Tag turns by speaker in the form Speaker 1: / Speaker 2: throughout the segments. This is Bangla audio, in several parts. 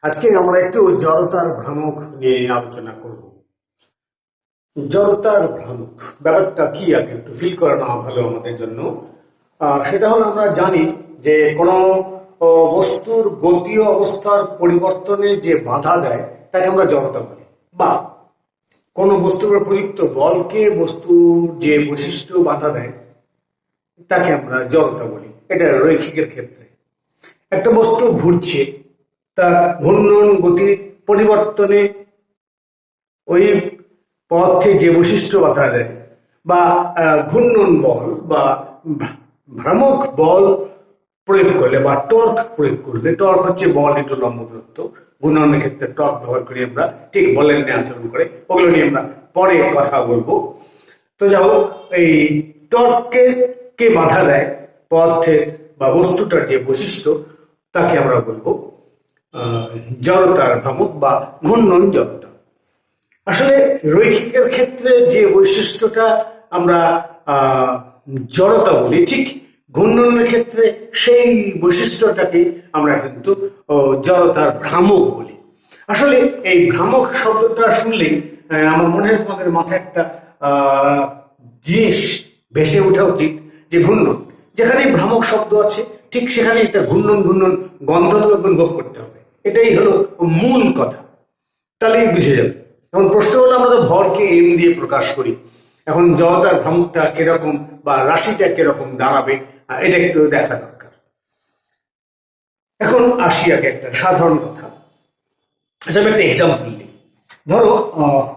Speaker 1: আজকে আমরা একটু জড়তার ভ্রামক নিয়ে আলোচনা করব। জড়তার ভ্রামক ব্যাপারটা কি আগে একটু ফিল করে নেওয়া ভালো আমাদের জন্য। সেটা হলো আমরা জানি যে কোনো বস্তুর গতীয় অবস্থার পরিবর্তনে যে বাধা দেয় তাকে আমরা জড়তা বলি, বা কোনো বস্তুর উপর প্রযুক্ত বলকে বস্তুর যে বৈশিষ্ট্য বাধা দেয় তাকে আমরা জড়তা বলি। এটা রৈখিকের ক্ষেত্রে একটা বস্তু ঘুরছে, তার ঘূর্ণন গতির পরিবর্তনে ওই পথে যে বৈশিষ্ট্য বাধা দেয় বা ঘূর্ণন বল বা ভ্রামক বল প্রয়োগ করলে বা টর্ক প্রয়োগ করলে, টর্ক হচ্ছে বল ইন্টু লম্ব দূরত্ব, ঘূর্ণনের ক্ষেত্রে টর্ক ব্যবহার করি আমরা, ঠিক বলের নিয়ে আচরণ করে, ওগুলো নিয়ে আমরা পরে কথা বলবো। তো যাই হোক, এই টর্ককে কে বাধা দেয় পথের বা বস্তুটার যে বৈশিষ্ট্য তাকে আমরা বলবো জড়তার ভ্রামক বা ঘূর্ণন জড়তা। আসলে রৈখিকের ক্ষেত্রে যে বৈশিষ্ট্যটা আমরা জড়তা বলি, ঠিক ঘূর্ণনের ক্ষেত্রে সেই বৈশিষ্ট্যটাকে আমরা কিন্তু জড়তার ভ্রামক বলি। আসলে এই ভ্রামক শব্দটা শুনলেই আমার মনে হয় তোমাদের মাথায় একটা জিনিস ভেসে ওঠা উচিত, যে ঘূর্ণন। যেখানে ভ্রামক শব্দ আছে ঠিক সেখানে একটা ঘূর্ণন ঘূর্ণন গন্ধ অনুভব করতে হবে, এটাই হলো মূল কথা, তাহলেই বুঝে যাবে। এখন প্রশ্ন হলো, আমরা তো ভরকে এম দিয়ে প্রকাশ করি, এখন জড়তার ভ্রামকটা কিরকম বা রাশিটা কিরকম দাঁড়াবে এটা একটু দেখা দরকার। এখন আসি আগে একটা সাধারণ কথা। আচ্ছা, আমি একটা এক্সাম্পল নিই। ধরো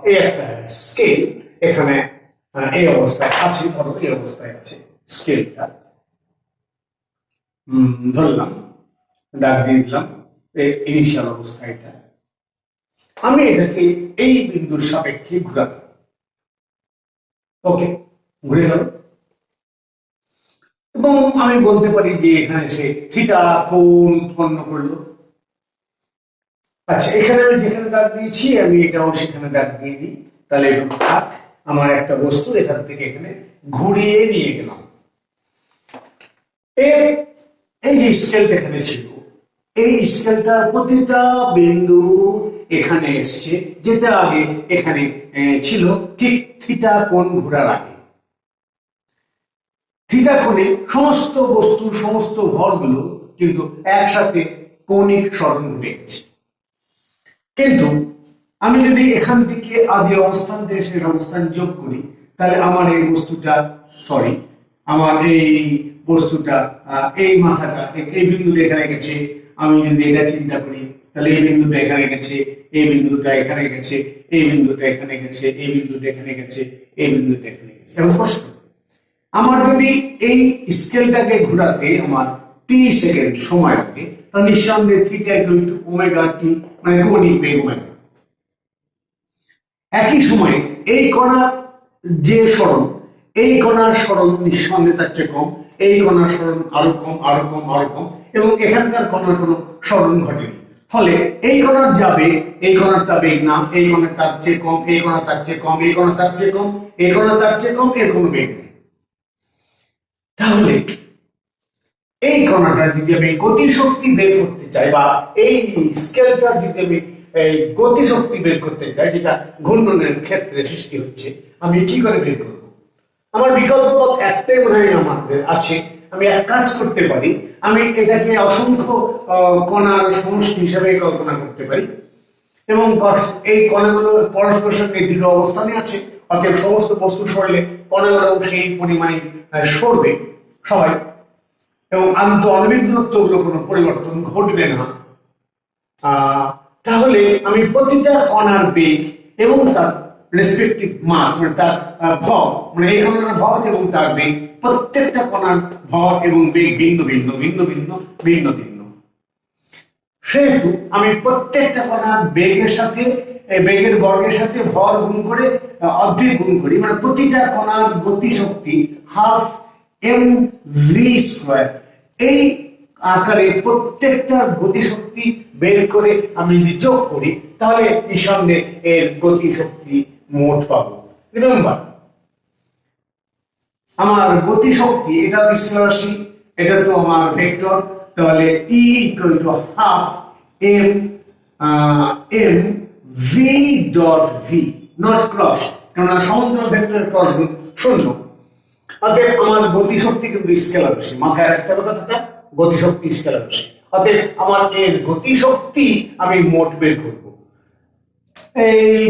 Speaker 1: এই একটা স্কেল এখানে এই অবস্থায় আছে, ধরো এই অবস্থায় আছে স্কেলটা, ধরলাম, দাগ দিয়ে দিলাম ইনিশিয়াল অবস্থা এটা। আমি এটাকে এই বিন্দুর সাপেক্ষে ঘুরালাম, ওকে, ঘুরে গেল, এবং আমি বলতে পারি যে এখানে সে থিটা কোণ উৎপন্ন করলো। আচ্ছা, এখানে আমি যেখানে দাগ দিয়েছি আমি এটাও সেখানে দাগ দিয়ে দিই, তাহলে একটু থাক। আমার একটা বস্তু এখান থেকে এখানে ঘুরিয়ে নিয়ে গেলাম। এই যে স্কেলটা এখানে ছিল, এই স্কেলটা প্রতিটা বিন্দু এখানে এসছে, যেটা আগে এখানে ছিল ঠিক থিটা কোণ ঘোরার আগে। থিটা কোণে সমস্ত বস্তুর সমস্ত ভরগুলো কিন্তু একসাথে কৌণিক সরণ ঘটে গেছে। কিন্তু আমি যদি এখান থেকে আদি অবস্থান থেকে শেষ অবস্থান যোগ করি, তাহলে আমার এই বস্তুটা, সরি, আমার এই বস্তুটা, এই মাথাটা, এই বিন্দুটা এখানে গেছে। আমি যদি এটা চিন্তা করি, তাহলে এই বিন্দুটা এখানে গেছে, এই বিন্দুটা এখানে গেছে, এই বিন্দুটা এখানে গেছে, এই বিন্দুটা এখানে গেছে, এই বিন্দুটা এখানে গেছে। এখন প্রশ্ন, আমার যদি এই স্কেলটাকে ঘোরাতে আমার টি সেকেন্ড সময় লাগে, তাহলে নিঃসন্দেহে theta equal to omega t, মানে কৌণিক বেগ ওমেগা। একই সময়ে এই কণার যে সরণ, এই কণার সরণ নিঃসন্দেহে তার চেয়ে কম, এই কণার সরণ আরো কম, আরো কম, আরো কম, এবং এখানকার কণার কোনো সরণ ঘটেনি। ফলে এই কণার যাবে, এই কণার তা বেগ না, এই কণা তার চেয়ে কম, এই কণা তার চেয়ে কম, এই কণা তার চেয়ে কম, এই কণা তার চেয়ে কম, এর কোনো বেগ নেই। তাহলে এই কণাটা যদি আমি গতিশক্তি বের করতে চাই, বা এই স্কেলটা যদি আমি গতিশক্তি বের করতে চাই, যেটা ঘূর্ণনের ক্ষেত্রে সৃষ্টি হচ্ছে, আমি কি করে বের করব? আমার বিকল্প পথ একটাই মনে হয় আমাদের আছে। আমি এক কাজ করতে পারি, আমি এটাকে অসংখ্য কণার সমষ্টি হিসেবে কল্পনা করতে পারি, এবং এই কণাগুলো পরস্পরের সঙ্গে দৃঢ় অবস্থানে আছে, অতএব সমস্ত বস্তু সরলে কণাগুলো সেই পরিমাণে সরবে সবাই, এবং আন্তঃআণবিক দূরত্বগুলো কোনো পরিবর্তন ঘটবে না। তাহলে আমি প্রতিটা কণার বেগ এবং তার রেসপেক্টিভ মাস, মানে তার ভর, মানে এই কণার ভর এবং তার বেগ, প্রত্যেকটা কণার ভর এবং বেগ ভিন্ন ভিন্ন ভিন্ন ভিন্ন ভিন্ন ভিন্ন। সেহেতু আমি প্রত্যেকটা কণার বেগের সাথে, বেগের বর্গের সাথে ভর গুণ করে অর্ধেক গুণ করি, মানে প্রতিটা কণার গতিশক্তি হাফ এম ভি স্কয়ার, এই আকারে প্রত্যেকটা গতিশক্তি বের করে আমি যদি যোগ করি, তাহলে নিঃসন্দেহে এর গতিশক্তি মোট পাবো। রিমেম্বার, আমার গতিশক্তি এটা বিস্তার রাশি, এটা তো আমার ভেক্টর, তাহলে E equal to half m m v dot v, not cross, কেননা সমান্তরাল ভেক্টরের ক্রস গুণ 0। অতএব আমার গতিশক্তি কিন্তু স্কেলার রাশি, মাথায় রাখতে হবে কথাটা, গতিশক্তি স্কেলার রাশি। অতএব আমার এর গতিশক্তি আমি মোট বের করব। এই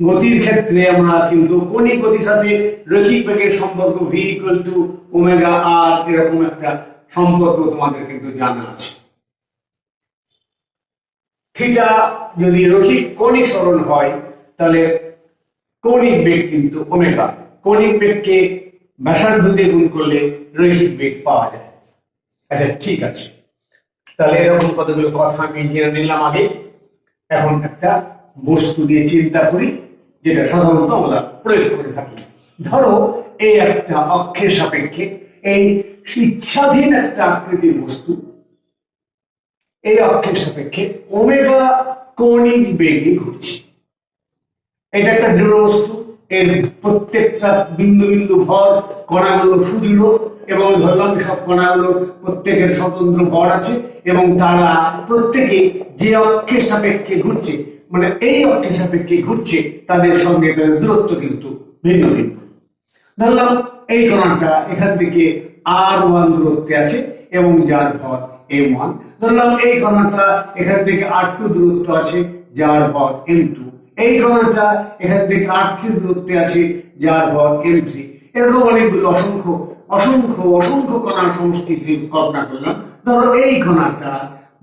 Speaker 1: গতির ক্ষেত্রে আমরা কিন্তু কণিক গতির সাথে রৈখিক বেগের সম্পর্ক ভি ইকুয়াল টু ওমেগা আর, এরকম একটা সম্পর্ক তোমাদের কিন্তু জানা আছে। থিটা যদি রৈখিক কণিক সরণ হয় তাহলে কৌণিক বেগ কিন্তু ওমেগা, কৌণিক বেগকে ব্যাসার্ধ দিয়ে গুণ করলে রৈখিক বেগ পাওয়া যায়। আচ্ছা ঠিক আছে, তাহলে এরকম কতগুলো কথা আমি জেনে নিলাম আগে। এখন একটা বস্তু দিয়ে চিন্তা করি যেটা সাধারণত আমরা প্রয়োগ করে থাকি। ধরো এই একটা অক্ষের সাপেক্ষে এই ইচ্ছাধীন একটা আকৃতির বস্তু এই অক্ষের সাপেক্ষে ওমেগা কৌণিক বেগে ঘুরছে। এটা একটা দৃঢ় বস্তু, এর প্রত্যেকটা বিন্দু বিন্দু ভর কণাগুলো সুদৃঢ়, এবং ধরলাম সব কণাগুলোর প্রত্যেকের স্বতন্ত্র ভর আছে, এবং তারা প্রত্যেকে যে অক্ষের সাপেক্ষে ঘুরছে, মানে এই অক্ষের সাপেক্ষে ঘুরছে, তাদের সঙ্গে তাদের দূরত্ব কিন্তু ভিন্ন ভিন্ন। ধরলাম এই কণাটা এখান থেকে r1 দূরত্বে আছে এবং যার ভর m1। ধরলাম এই কণাটা এখান থেকে r2 দূরত্ব আছে যার ভর m2। এই কণাটা এখান থেকে r3 দূরত্বে আছে যার ভর m3। এরকম অনেকগুলো অসংখ্য অসংখ্য অসংখ্য কণার সমষ্টি কল্পনা করলাম। ধরো এই কণাটা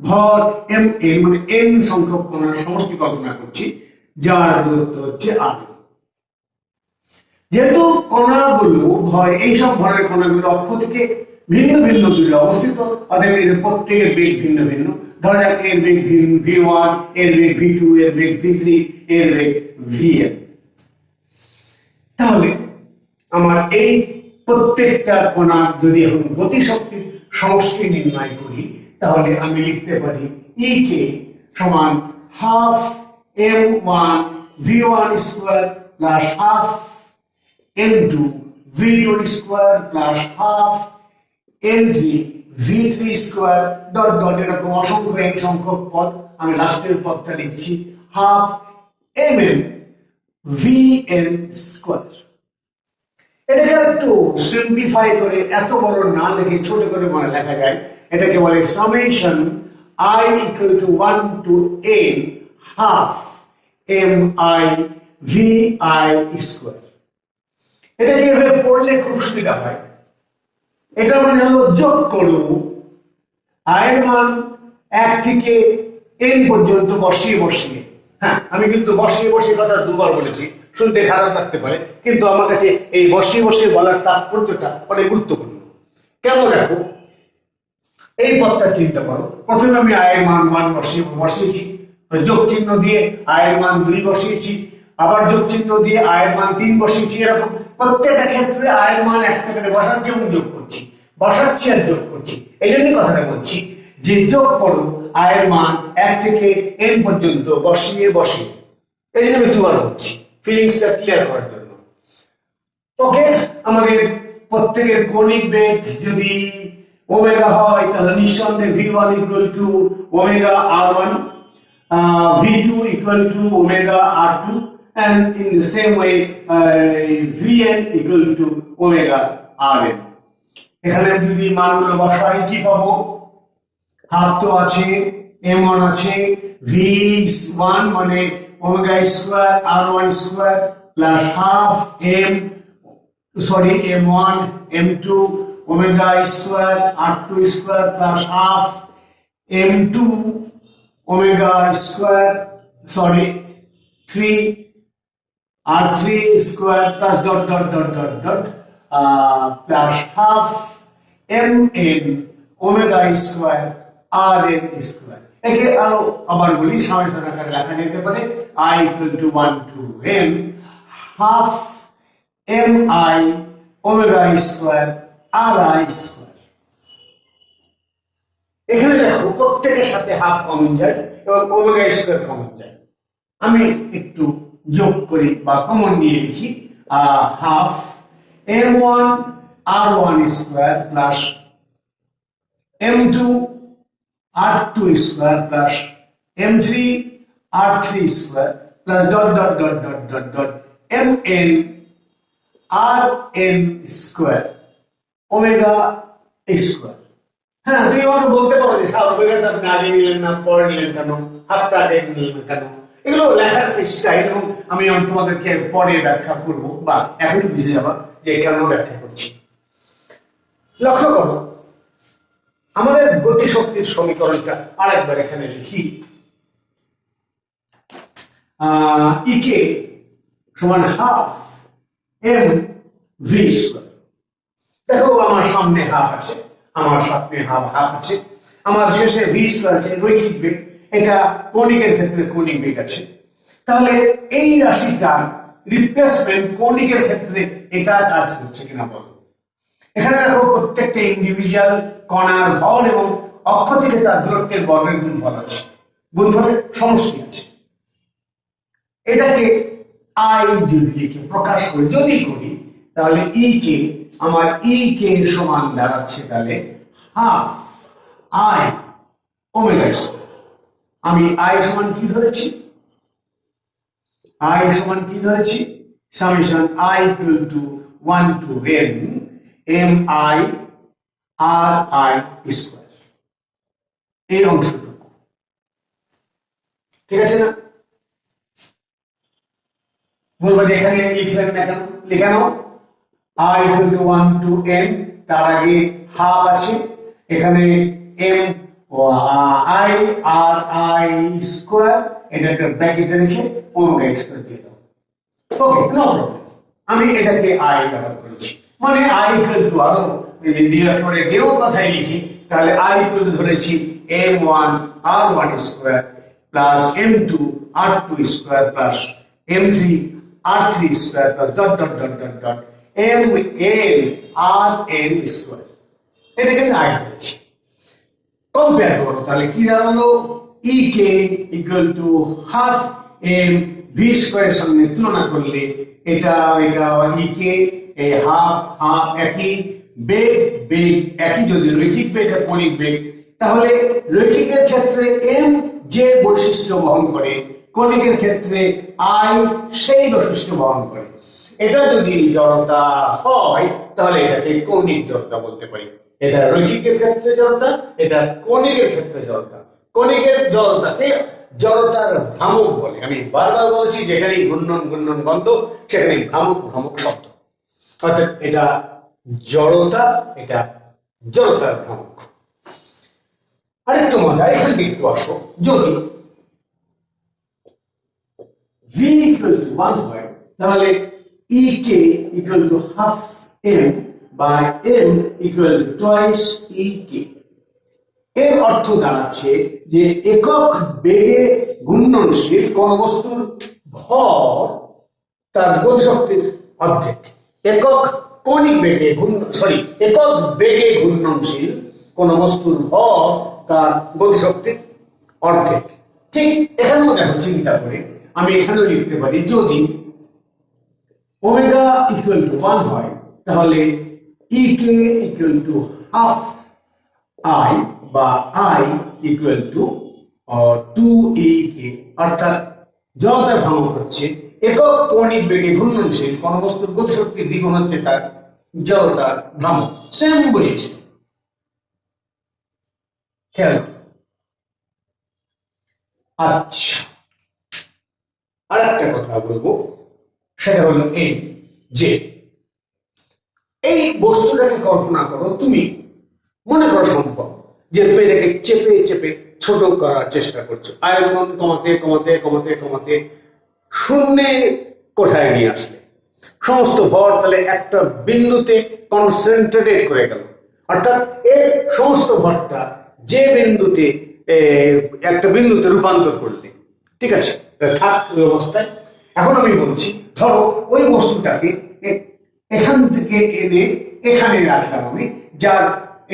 Speaker 1: ভর m n, মানে n সংখ্যক কণার সমষ্টি কল্পনা করছি, যার দূরত্ব হচ্ছে r। যেহেতু কণাগুলো ভয়, এইসব ভরের কণাগুলো অক্ষ থেকে ভিন্ন ভিন্ন দূরে অবস্থিত, অতএব এর প্রত্যেকের বেগ ভিন্ন ভিন্ন। ধরা যাক এর বেগ v1, এর বেগ v2, এর বেগ v3, এর বেগ vn। তাহলে আমার এই প্রত্যেকটা কণার যদি এখন গতিশক্তির সমষ্টি নির্ণয় করি, তাহলে আমি লিখতে পারি E কে সমান half m1 v1 square plus half m2 v2 square plus half m3 v3 square dot dot, এরকম অসংখ্য n সংখ্যক পদ। আমি লাস্টের পদটা লিখছি হাফ mn vn স্কয়ার। এটাকে একটু সিম্পলিফাই করে এত বড় না লিখে ছোট করে মনে লেখা যায়, এটাকে বলে summation I equal to 1 to n half mi vi square. এটাকে এভাবে পড়লে খুব সুবিধা হয়। এটা মানে হলো যোগ করো i এর মান 1 থেকে n পর্যন্ত বসিয়ে বসিয়ে। হ্যাঁ, আমি কিন্তু বসিয়ে বসিয়ে কথা দুবার বলেছি, শুনতে খারাপ লাগতে পারে, কিন্তু আমার কাছে এই বসিয়ে বসিয়ে বলার তাৎপর্যটা অনেক গুরুত্বপূর্ণ। কেন দেখো, এই পদটা চিন্তা করো। প্রথমে আমি i এর মান 1 বসিয়েছি, যোগ চিহ্ন দিয়ে i এর মান 2 বসিয়েছি, আবার যোগ চিহ্ন দিয়ে i এর মান 3 বসিয়েছি। এরকম প্রত্যেকটা ক্ষেত্রে i এর মান একটা করে বসাচ্ছি এবং যোগ করছি, বসাচ্ছি আর যোগ করছি। এই জন্যই কথাটা বলছি যে যোগ করো i এর মান 1 থেকে n পর্যন্ত বসিয়ে বসিয়ে। এই জন্য আমি দুবার বলছি, ফিলিংসটা ক্লিয়ার করার জন্য। ওকে, আমাদের প্রত্যেকের কৌণিক বেগ যদি ওমেগা হয়, তাহলে নিঃসন্দেহে v1 equal to omega r1, v2 equal to omega r2, and in the same way vn equal to omega rn। এখানে যদি মানগুলো বসাই কি পাবো? হাফ তো আছে, m1 আছে, v1 মানে omega square r1 square plus half m1 m2 omega square r2 square plus half m2 omega square 3 r3 square plus dot dot dot dot dot plus half mn omega square rn square. একে আরো আবার বলি, সামেশন আকারে লেখা যেতে পারে I equal to 1 to n half mi omega square ri square. এখানে দেখো প্রত্যেকের সাথে হাফ কমন যায় এবং ওমেগা স্কয়ার কমন যায়। আমি একটু যোগ করি বা কমন নিয়ে লিখি half m1 r1 square plus m2 r2 square plus m3 r3 square plus dot dot dot dot dot dot mn rn square omega square. হ্যাঁ, তুমি আমাকে বলতে পারো যে ওমেগাটা আপনি আগে নিলেন না, পরে নিলেন কেন, হাফটা আগে নিলেন না কেন? এগুলো লেখার স্টাইল, এবং আমি তোমাদেরকে পরে ব্যাখ্যা করব, বা এখনই বুঝে যাবা যে কেন ব্যাখ্যা করছি। লক্ষ্য করো, আমাদের গতিশক্তির সমীকরণটা আরেকবার এখানে লিখি। ইকে সমান হাফ এম ভি স্কয়ার। দেখো আমার সামনে হাফ আছে, আমার সামনে হাফ আছে, আমার শেষে ভি স্কয়ার আছে, রৈখিক বেগ। এটা কৌণিকের ক্ষেত্রে কৌণিক বেগ আছে। তাহলে এই রাশিটার রিপ্লেসমেন্ট কৌণিকের ক্ষেত্রে এটা কাজ করছে কিনা বলো। এখানে দেখো প্রত্যেকটা ইন্ডিভিজুয়াল কণার ভর এবং অক্ষ থেকে তার দূরত্বের বর্গের গুণফল আছে, গুণফলের সমষ্টি আছে। এটাকে আই যদি লিখে প্রকাশ করি, যদি করি, তাহলে ই কে আমার ই কে সমান দাঁড়াচ্ছে তাহলে হাফ আই ওমেগা স্কয়ার। আমি আই সমান কি ধরেছি? আই সমান কি ধরেছি? Summation I equal two 1 to n m i r i square. এই অংশটুকু ঠিক আছে না? বলবো যে এখানে লিখলেন না কেন? লিখে নাও i equal two 1 to n, তার আগে হাফ আছে, এখানে m i r i square, এটা একটা ব্র্যাকেটে রেখে ওমেগা স্কয়ার দিয়ে দাও। ওকে, নো প্রবলেম। আমি এটাকে i ব্যবহার করেছি, মানে i ইকুয়াল টু, আরো যদি একেবারে গেও কথাই লিখি, তাহলে i ইকুয়াল টু ধরেছি m1 r1 square plus m2 r2 square plus m3 r3 square plus dot dot dot dot dot mn rn square. এটাকে আমি i ধরেছি। কম্পেয়ার করো, তাহলে কি দাঁড়ালো? E K equal to half M V স্কয়ারের সঙ্গে তুলনা করলে এটা ই কে হাফ হাফ একই, বেগ বেগ একই, যদি রৈখিক বেগ আর কৌণিক বেগ, তাহলে রৈখিকের ক্ষেত্রে এম যে বৈশিষ্ট্য বহন করে, কৌণিকের ক্ষেত্রে আই সেই বৈশিষ্ট্য বহন করে। এটা যদি জড়তা হয় তাহলে এটাকে কৌণিক জড়তা বলতে পারি। এটা রৈখিকের ক্ষেত্রে জড়তা, এটা কৌণিকের ক্ষেত্রে জড়তা। কৌণিকের জড়তাকে জড়তার ভ্রামক বলে। আমি বারবার বলেছি, যেখানে ঘূর্ণন ঘূর্ণন গন্ধ, সেখানে ভ্রামক ভ্রামক শব্দ। অর্থাৎ এটা জড়তা, এটা জড়তার ভ্রামক। আরেকটু মজা, এখানে একটু আসো, যদি v ইকুয়াল টু 1 হয়, তাহলে E K equal to half M by M equal to twice E K. এর অর্থ দাঁড়াচ্ছে যে একক বেগে ঘূর্ণনশীল কোন বস্তুর ভর তার গতিশক্তির অর্ধেক। একক কৌণিক বেগে একক বেগে ঘূর্ণনশীল কোন বস্তুর ভর তার গতিশক্তির অর্ধেক। ঠিক এখানেও দেখো, চিন্তা করে আমি এখানেও লিখতে পারি, যদি ওমেগা ইকুয়াল টু 1 হয়, তাহলে E K equal to half I বা আই ইকুয়াল টু 2ek, অর্থাৎ জড়তার ভ্রামক হচ্ছে একক কৌণিক বেগে ঘূর্ণনশীল কোন বস্তুর গতিশক্তির দ্বিগুণ হচ্ছে তার জড়তার ভ্রামক। সেম বৈশিষ্ট্য, খেয়াল। আচ্ছা, আর একটা কথা বলবো, সেটা হলো এই যে এই বস্তুটাকে কল্পনা করো, তুমি মনে করো সম্ভব যে তুমি এটাকে চেপে চেপে ছোট করার চেষ্টা করছো, আয়তন কমাতে কমাতে কমাতে কমাতে শূন্যের কোঠায় নিয়ে আসলে সমস্ত ভর তাহলে একটা বিন্দুতে কনসেন্ট্রেটেড করে গেল। অর্থাৎ এর সমস্ত ভরটা যে বিন্দুতে একটা বিন্দুতে রূপান্তর করলে, ঠিক আছে, থাক ওই অবস্থায়। এখন আমি বলছি, ধরো ওই বস্তুটাকে এখান থেকে এনে এখানে রাখলাম আমি, যার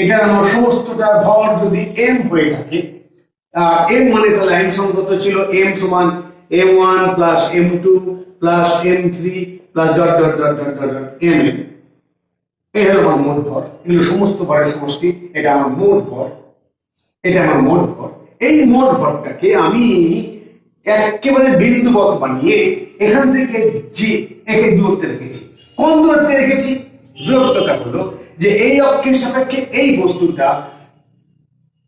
Speaker 1: এটার আমার সমস্তটা ভর যদি এম হয়ে থাকে, এম মানে তাহলে আইনসঙ্গত ছিল এম সমান m1 plus m2 plus m3 plus dot dot dot dot dot mn। এই হলো আমার মোট ভর, এগুলো সমস্ত ভরের সমষ্টি, এটা আমার মোট ভর। এটা আমার মোট ভর। এই মোট ভরটাকে আমি একেবারে বিন্দুবৎ বানিয়ে এখান থেকে যে একে দূরত্বে রেখেছি। কোন দূরত্বে রেখেছি? দূরত্বটা হলো যে এই অক্ষের সাপেক্ষে এই বস্তুটা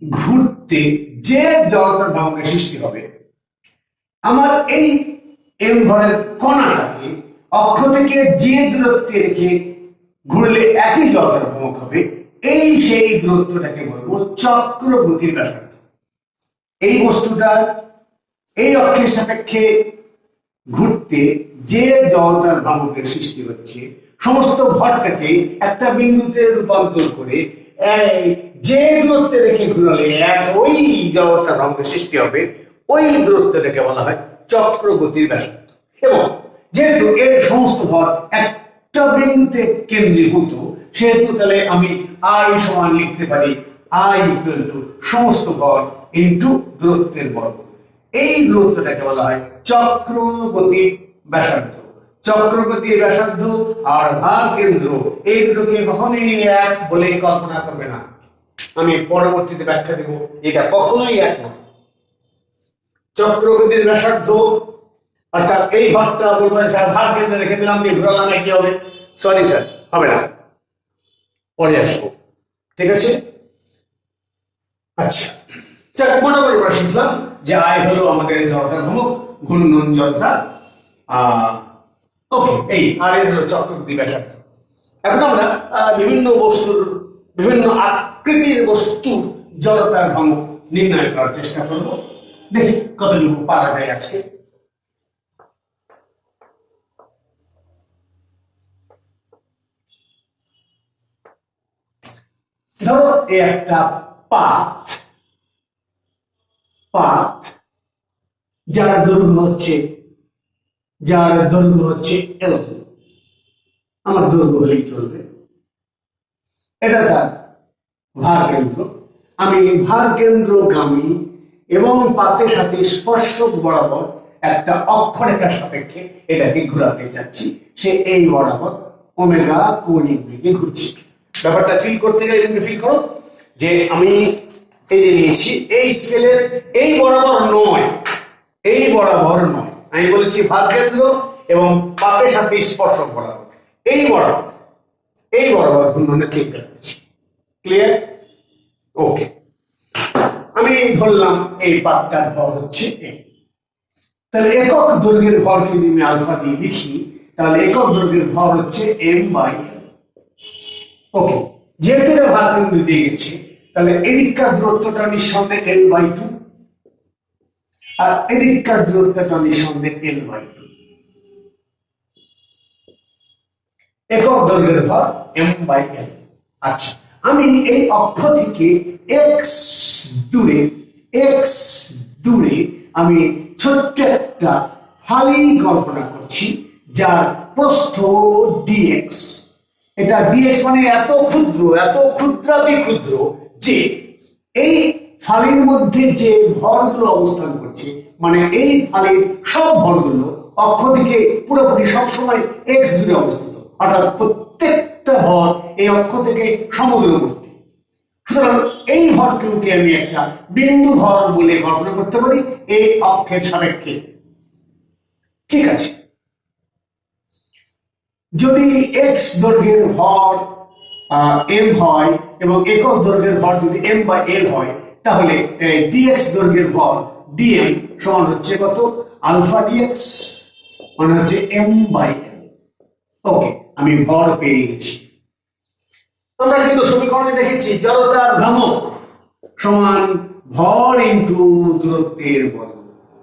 Speaker 1: ঘুরতে যে জড়তার ভ্রামকের সৃষ্টি হবে, আমার এই এম ভরের কণাটাকে অক্ষ থেকে যে দূরত্বে রেখে ঘুরলে একই জড়তার ভ্রামক হবে, এই সেই দূরত্বটাকে বলবো চক্রগতির ব্যাসার্ধ। এই বস্তুটা এই অক্ষের সাপেক্ষে ঘুরতে যে জড়তার ভ্রামকের সৃষ্টি হচ্ছে, সমস্ত ভরটাকে একটা বিন্দুতে রূপান্তর করে যে দূরত্বে রেখে ঘুরালে ওই জড়তার ভ্রামকের সৃষ্টি হবে, ওই দূরত্বটাকে বলা হয় চক্রগতির ব্যাসার্ধ। এবং যেহেতু এর সমস্ত ভর একটা বিন্দুতে কেন্দ্রীভূত, সেহেতু তাহলে আমি আই সমান লিখতে পারি আই ইকুয়াল টু সমস্ত ভর ইন্টু দূরত্বের বর্গ। এই দূরত্বটাকে বলা হয় চক্রগতির ব্যাসার্ধ। চক্রগতির ব্যাসার্ধ আর ভার কেন্দ্র এই দুটোকে কখনোই এক বলে কল্পনা করবে না। আমি পরবর্তীতে ব্যাখ্যা দেব এটা কখনোই এক নয়। চক্রগতির ব্যাসার্ধ অর্থাৎ এই ভারটা বলবো ভার কেন্দ্রে রেখে দিলাম, দিয়ে ঘোরালাম, কি হবে? সরি স্যার, হবে না, পরে আসবো। ঠিক আছে, আচ্ছা মোটামুটি আমরা শিখলাম যে আয় হলো আমাদের জড়তার ভ্রামক, ঘূর্ণন জড়তা। ওকে, এই আর এর হলো চক্রগতি ব্যাসার্ধ। এখন আমরা বিভিন্ন বস্তুর, বিভিন্ন আকৃতির বস্তুর জড়তার ভ্রামক নির্ণয় করার চেষ্টা করব। দেখি কতটুকু পারা যায় আছে। ধরো একটা পাত, যার দৈর্ঘ্য হচ্ছে এল। আমার দৈর্ঘ্য হলেই চলবে। এটা তার ভার কেন্দ্র। আমি ভার কেন্দ্রগামী এবং পাতের সাথে স্পর্শক বরাবর একটা অক্ষরেখার সাপেক্ষে এটাকে ঘোরাতে চাচ্ছি। সে এই বরাবর ওমেগা কৌণিক বেগে ঘুরছে। ব্যাপারটা ফিল করতে গেলে ফিল করো যে আমি এই যে নিয়েছি এই স্কেলের এই বরাবর নয়, আমি বলেছি ভার কেন্দ্র এবং পাতের সাথে স্পর্শক বরাবর এই বরাবর ঘূর্ণনের চিন্তা করছি। ক্লিয়ার? ওকে, আমি ধরলাম এই পাতটার ভর হচ্ছে এ। তাহলে একক দৈর্ঘ্যের ভর যদি আমি আলফা দিয়ে লিখি, তাহলে একক দৈর্ঘ্যের ভর হচ্ছে এম বাই এল। ওকে, যেহেতু এটা ভার কেন্দ্র দিয়ে গেছে, তাহলে এদিককার দূরত্বটা নিঃসন্দেহে এল বাই টু, আর এদিককার দূরত্বটা নিঃসন্দেহে এল বাই টু। একক দৈর্ঘ্যের ভর এম বাই এল। আচ্ছা, আমি এই অক্ষ থেকে এক্স দূরে আমি ছোট্ট একটা ফালি কল্পনা করছি, যার প্রস্থ ডিএক্স। এটা ডিএক্স মানে এত ক্ষুদ্রাতি ক্ষুদ্র যে এই ফালির মধ্যে যে ভরগুলো অবস্থান করছে, মানে এই ফালির সব ভরগুলো অক্ষ থেকে পুরোপুরি সবসময় এক্স দূরে অবস্থিত, অর্থাৎ প্রত্যেকটা ভর এই অক্ষ থেকে সমদূরবর্তী। সুতরাং এই ভরটিকে আমি একটা বিন্দু ভর বলে কল্পনা করতে পারি এই অক্ষের সাপেক্ষে। ঠিক আছে, যদি এক্স দৈর্ঘ্যের ভর এম হয় এবং একক দৈর্ঘ্যের ভর যদি এম বাই এল হয়, তাহলে ডিএক্স দৈর্ঘ্যের ভর ডিএম সমান হচ্ছে কত? আলফা ডিএক্স, মানে হচ্ছে এম বাই এল। ওকে, আমি ভর পেয়ে গেছি। আমরা কিন্তু সমীকরণে দেখেছি জড়তার ভ্রামক সমান ভর ইন্টু দূরত্বের বর্গ,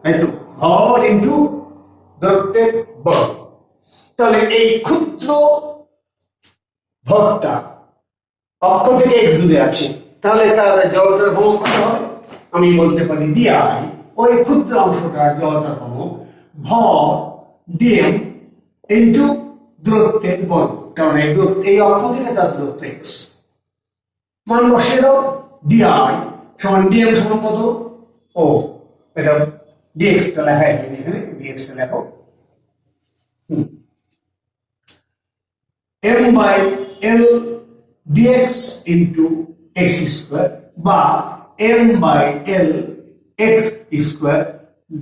Speaker 1: তাই তো? ভর ইন্টু দূরত্বের বর্গ। তাহলে এই ক্ষুদ্র ভরটা অক্ষ থেকে এক্স দূরে আছে, তাহলে তার জড়তার ভ্রামক কত হবে? আমি বলতে পারি ডিআই, ওই ক্ষুদ্র অংশটার জড়তার ভ্রামক ভর ডিএম ইন্টু দূরত্বের বর্গ, কারণ এই অক্ষ থেকে তার দূরত্ব এক্স। মান বসিয়ে দাও, ডিআই সমান ডিএম সমান কত? ও, এটা ডিএক্স টা লেখা হয়নি এখানে, ডিএক্স টা লেখো m by l dx into x square, বা m by l x square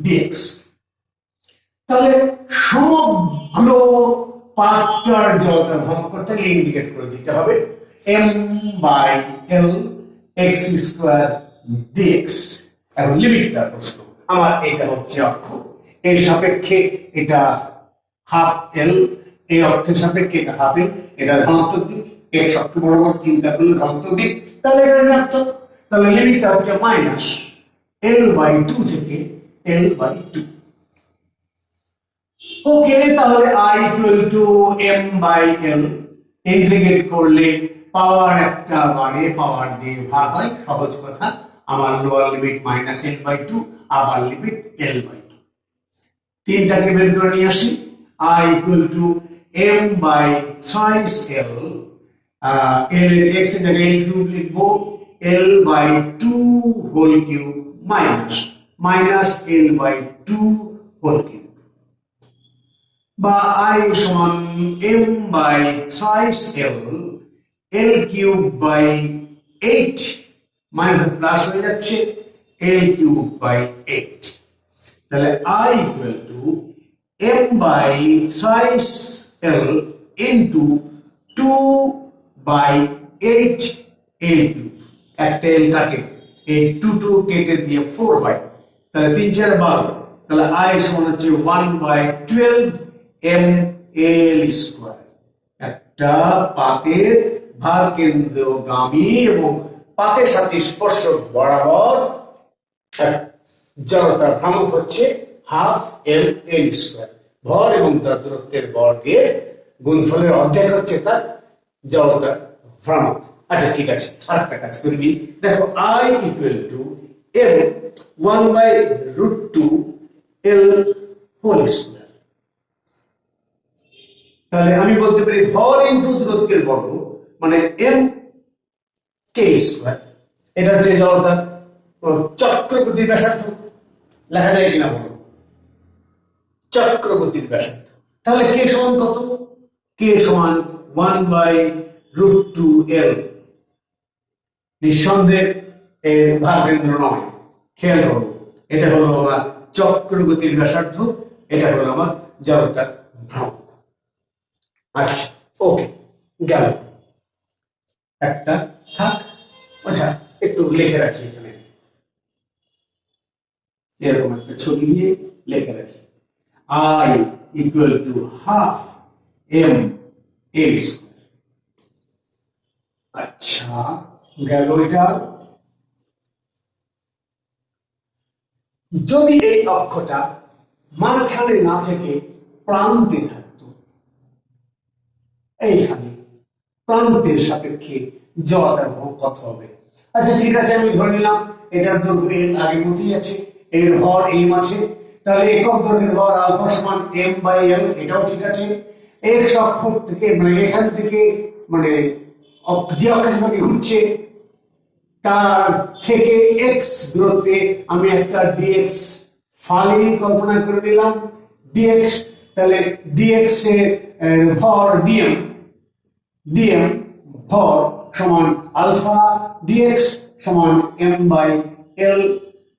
Speaker 1: dx। তাহলে সমগ্র পাঠটার জড়তার ভ্রামকটাকে ইন্ডিকেট করে দিতে হবে m by l x square dx। এখন লিমিটটা প্রশ্ন, আমার এটা হচ্ছে অক্ষ, এর সাপেক্ষে এটা হাফ এল, এই অক্ষের সাপেক্ষে এটা হাফ এল, এটা ধনাত্মক দিক, x অক্ষ বরাবর চিন্তা করলে ধনাত্মক দিক, তাহলে এটা ঋণাত্মক। তাহলে লিমিটটা হচ্ছে মাইনাস l/2 থেকে l/2। ওকে, তাহলে i equal two m/l, integrate করলে পাওয়ার একটা বারে পাওয়ার দিয়ে ভাগ হয়, সহজ কথা। আমার লোয়ার লিমিট মাইনাস l/2, আপার লিমিট l/2। তিনটাকে বের করে নিয়ে আসি। i equal to m/3l, l এর x এর জায়গায় l কিউব লিখবো, l/2 whole cube minus l/2 whole cube, বা i সমান m/3l l cube by 8, minus plus হয়ে যাচ্ছে l কিউব বাই 8। তাহলে i equal to m/3l into 2/8 l cube, একটা l কাটে, এই 2 কেটে দিয়ে 4 হয়, তাহলে 3 4 12, তাহলে i সমান হচ্ছে 1/12 ml স্কয়ার। একটা পাতের ভার কেন্দ্রগামী এবং পাতের সাথে স্পর্শক বরাবর জড়তার ভ্রামক হচ্ছে হাফ ml স্কয়ার। ভর এবং তার দূরত্বের বর্গের গুণফলের অর্ধেক হচ্ছে তার জড়তার ভ্রামক। আচ্ছা ঠিক আছে, আরেকটা কাজ করে দিই। দেখো i equal to m 1/√2 l whole square. তাহলে আমি বলতে পারি ভর ইনটু দূরত্বের বর্গ মানে m k স্কয়ার। এটা হচ্ছে জড়তা চক্রগতির ব্যাসার্ধ, লেখা যায় কিনা বলো? চক্রগতির ব্যাসার্ধ। তাহলে k সমান কত? k সমান 1/√2 l। নিঃসন্দেহে এর ভারকেন্দ্র নয়, খেয়াল করো, এটা হলো আমার চক্রগতির ব্যাসার্ধ, এটা হলো আমার জড়তার ভ্রামক। আচ্ছা ওকে, গেল একটা থাক। আচ্ছা একটু লিখে রাখি এখানে, এরকম একটা ছবি দিয়ে লিখে রাখি, i equal to half m l square. আচ্ছা গেল এটা। যদি এই অক্ষটা মাঝখানে না থেকে প্রান্তে থাকতো, এইখানে প্রান্তের সাপেক্ষে জড়তার ভর কত হবে? আচ্ছা ঠিক আছে, আমি ধরে নিলাম এটার দৈর্ঘ্য l আগের মতই আছে, এর ভর m আছে, তাহলে একক দৈর্ঘ্যের ভর আলফা সমান m/l, এটাও ঠিক আছে। x অক্ষ থেকে মানে এখান থেকে মানে যে অক্ষের ঘুরছে তার থেকে x দূরত্বে আমি একটা dx ফালি কল্পনা করে নিলাম, dx, তাহলে dx এর ভর dm ভর সমান আলফা, dx সমান m/l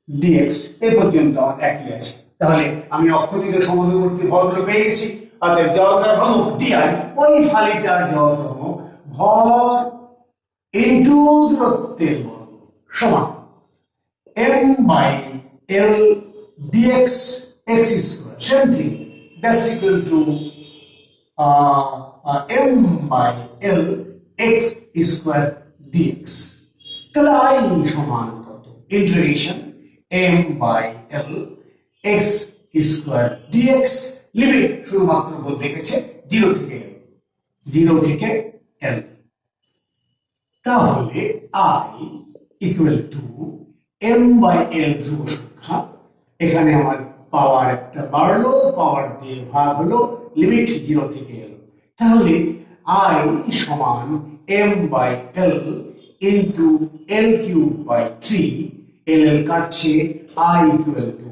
Speaker 1: dx। এই পর্যন্ত আমার একই আছে। তাহলে আমি অক্ষ থেকে সমদূরবর্তী ভরগুলো পেয়ে গেছি। অতএব জড়তার ভ্রামক di, ওই ফালিটার জড়তার ভ্রামক ভর ইনটু দূরত্বের বর্গ সমান m/l dx x square, same thing, that's equal to m/l x square dx। তাহলে i সমান কত? Integration m/l x square dx, limit শুধুমাত্র বদলে গেছে 0 থেকে l। তাহলে i ইকুয়াল টু m/l ধ্রুব সংখ্যা, এখানে আমার পাওয়ার একটা বাড়লো, পাওয়ার দিয়ে ভাগ হলো, লিমিট 0 থেকে l। তাহলে i সমান m/l into l cube by 3, l কাটছে, i equal to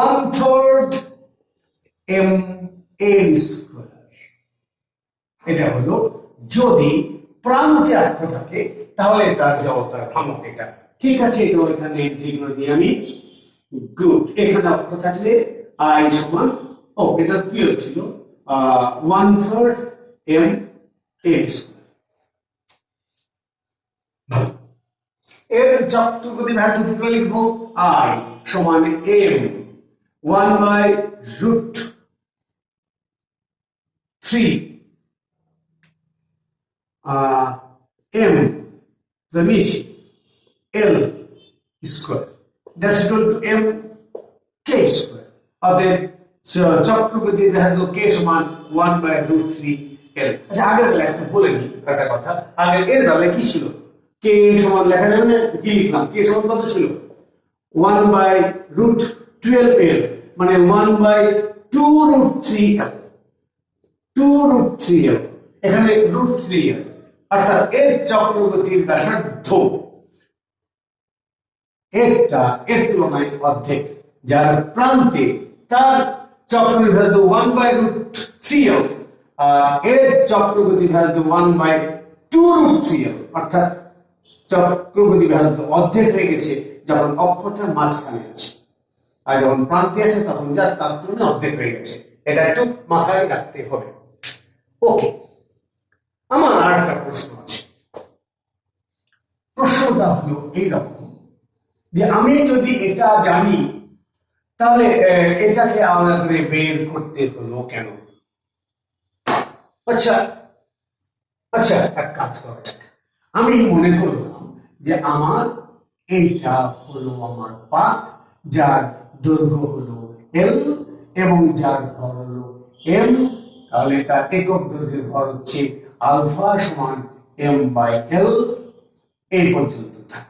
Speaker 1: 1/3 ml square. এটা হলো যদি প্রান্তে অক্ষ থাকে তাহলে তার জড়তার ভ্রামক এটা ঠিক আছে, এটা এখানে এন্ট্রি করে দিই আমি। গুড। এখানে অক্ষ থাকলে আই সমান, ও এটা 12 ছিল, 1/3 m x। এর চক্রগতি ভ্যালু দুটো লিখবো, আই সমান m 1/√3 m the নিচে l square that's equal to m k square. অতএব চক্রগতি ভ্যালু k সমান 1/√3 l। আচ্ছা, আগের বেলা একটু বলে নি একটা কথা। আগের এর বেলায় কি ছিল? k সমান লেখা যাবে না, কি লিখলাম? k সমান কত ছিল? 1/√12l, মানে 1/2√3l, 2√3l, এখানে √3l, অর্থাৎ এর চক্রগতির ব্যাসার্ধ একটা এর তুলনায় অর্ধেক, যার প্রান্তে তার চক্রগতি ভ্যালু 1/√3l, আর এর চক্রগতি ভ্যালু 1/2√3l, অর্থাৎ চক্রগতি ভ্যালু অর্ধেক হয়ে গেছে যখন অক্ষটার মাঝখানে আছে, আর যখন প্রান্তে আছে তখন যার তার তুলনায় অর্ধেক হয়ে গেছে। এটা একটু মাথায় রাখতে হবে। ওকে, আমার আর একটা প্রশ্ন আছে। প্রশ্নটা হলো এইরকম যে আমি যদি এটা জানি তাহলে এটাকে আমাদের বের করতে হলো কেন? আচ্ছা আচ্ছা, এক কাজ করা যাক। আমি মনে করলাম যে আমার এইটা হলো আমার পাত, যার দৈর্ঘ্য হলো l এবং যার ভর হলো m, তাহলে তার একক দৈর্ঘ্যের ভর হচ্ছে আলফা সমান m/l। এই পর্যন্ত থাক।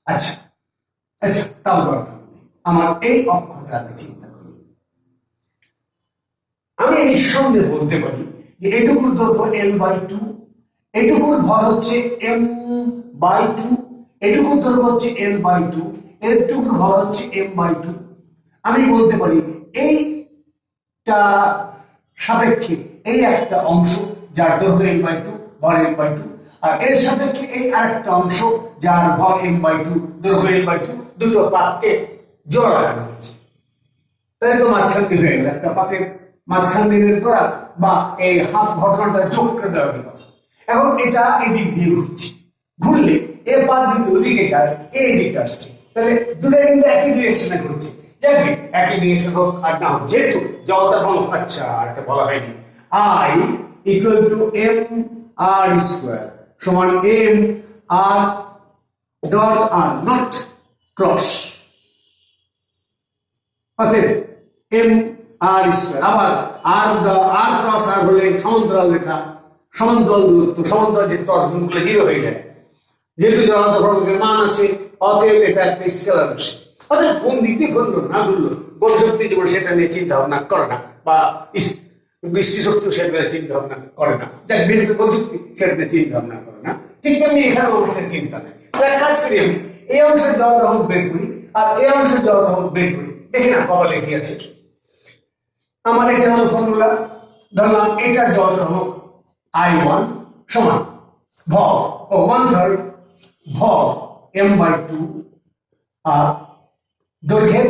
Speaker 1: আচ্ছা আচ্ছা, তাও দরকার নেই, আমার এই অক্ষটা আমি চিন্তা করি। আমি নিঃসন্দেহে বলতে পারি যে এটুকুর দৈর্ঘ্য l/2, এটুকুর ভর হচ্ছে m/2, এটুকুর দৈর্ঘ্য হচ্ছে l/2, এটুকুর ভর হচ্ছে m/2। আমি বলতে পারি এইটা সাপেক্ষে এই একটা অংশ যার দৈর্ঘ্য m/2, ভর m/2, আর এর সাপেক্ষে এই আরেকটা অংশ যার ভর m/2, দৈর্ঘ্য m/2, দুটো পাতকে জোড়া লাগানো হয়েছে। তাই তো মাঝখান দিয়ে হয়ে গেল একটা পাতের মাঝখান দিয়ে করা, বা এই হাফ ঘটনাটা যোগ করে দেওয়া হলো। এখন এটা এদিক দিয়ে ঘুরছে, ঘুরলে এর পাত যদি ওদিকে যায়, এই দিকে আসছে, তাহলে দুটো কিন্তু একই ডিরেকশনে ঘুরছে। যাবে একই ডিরেকশন হোক আর না হোক, যেহেতু জড়তার ফল, আচ্ছা আর একটা বলা হয়নি, I equal to m/r² সমান m/r dot r, not cross. অতএব m/r², আবার r ক্রস r হলে সমান্তরাল রেখা, সমান্তরাল দূরত্ব, সমান্তরাল যে ক্রস গুণগুলো 0 হয়ে যায়, যেহেতু জড়তা ভ্রমণের মান আছে, অতএব এটা একটা স্কেলার রাশি। অতএব কোন দিক দিয়ে ঘুরলো না ঘুরলো বোধশক্তি যেমন সেটা নিয়ে চিন্তা ভাবনা করে না, বা দৃষ্টিশক্তি সেটা নিয়ে চিন্তা ভাবনা করে না, যাক বোধশক্তি সেটা নিয়ে চিন্তা ভাবনা করে না, ঠিক তেমনি এখানে অংশের চিন্তা নেই। এক কাজ করি, আমি এই অংশের জড়তা হোক বের করি, আর এই অংশের জড়তা হোক বের করি। দেখি না কপালে কি আছে। আমার এটা হলো ফর্মুলা, ধরলাম এটার জড়তা হোক I1 সমান ভর 1/3 ভর m/2 আর দৈর্ঘ্যের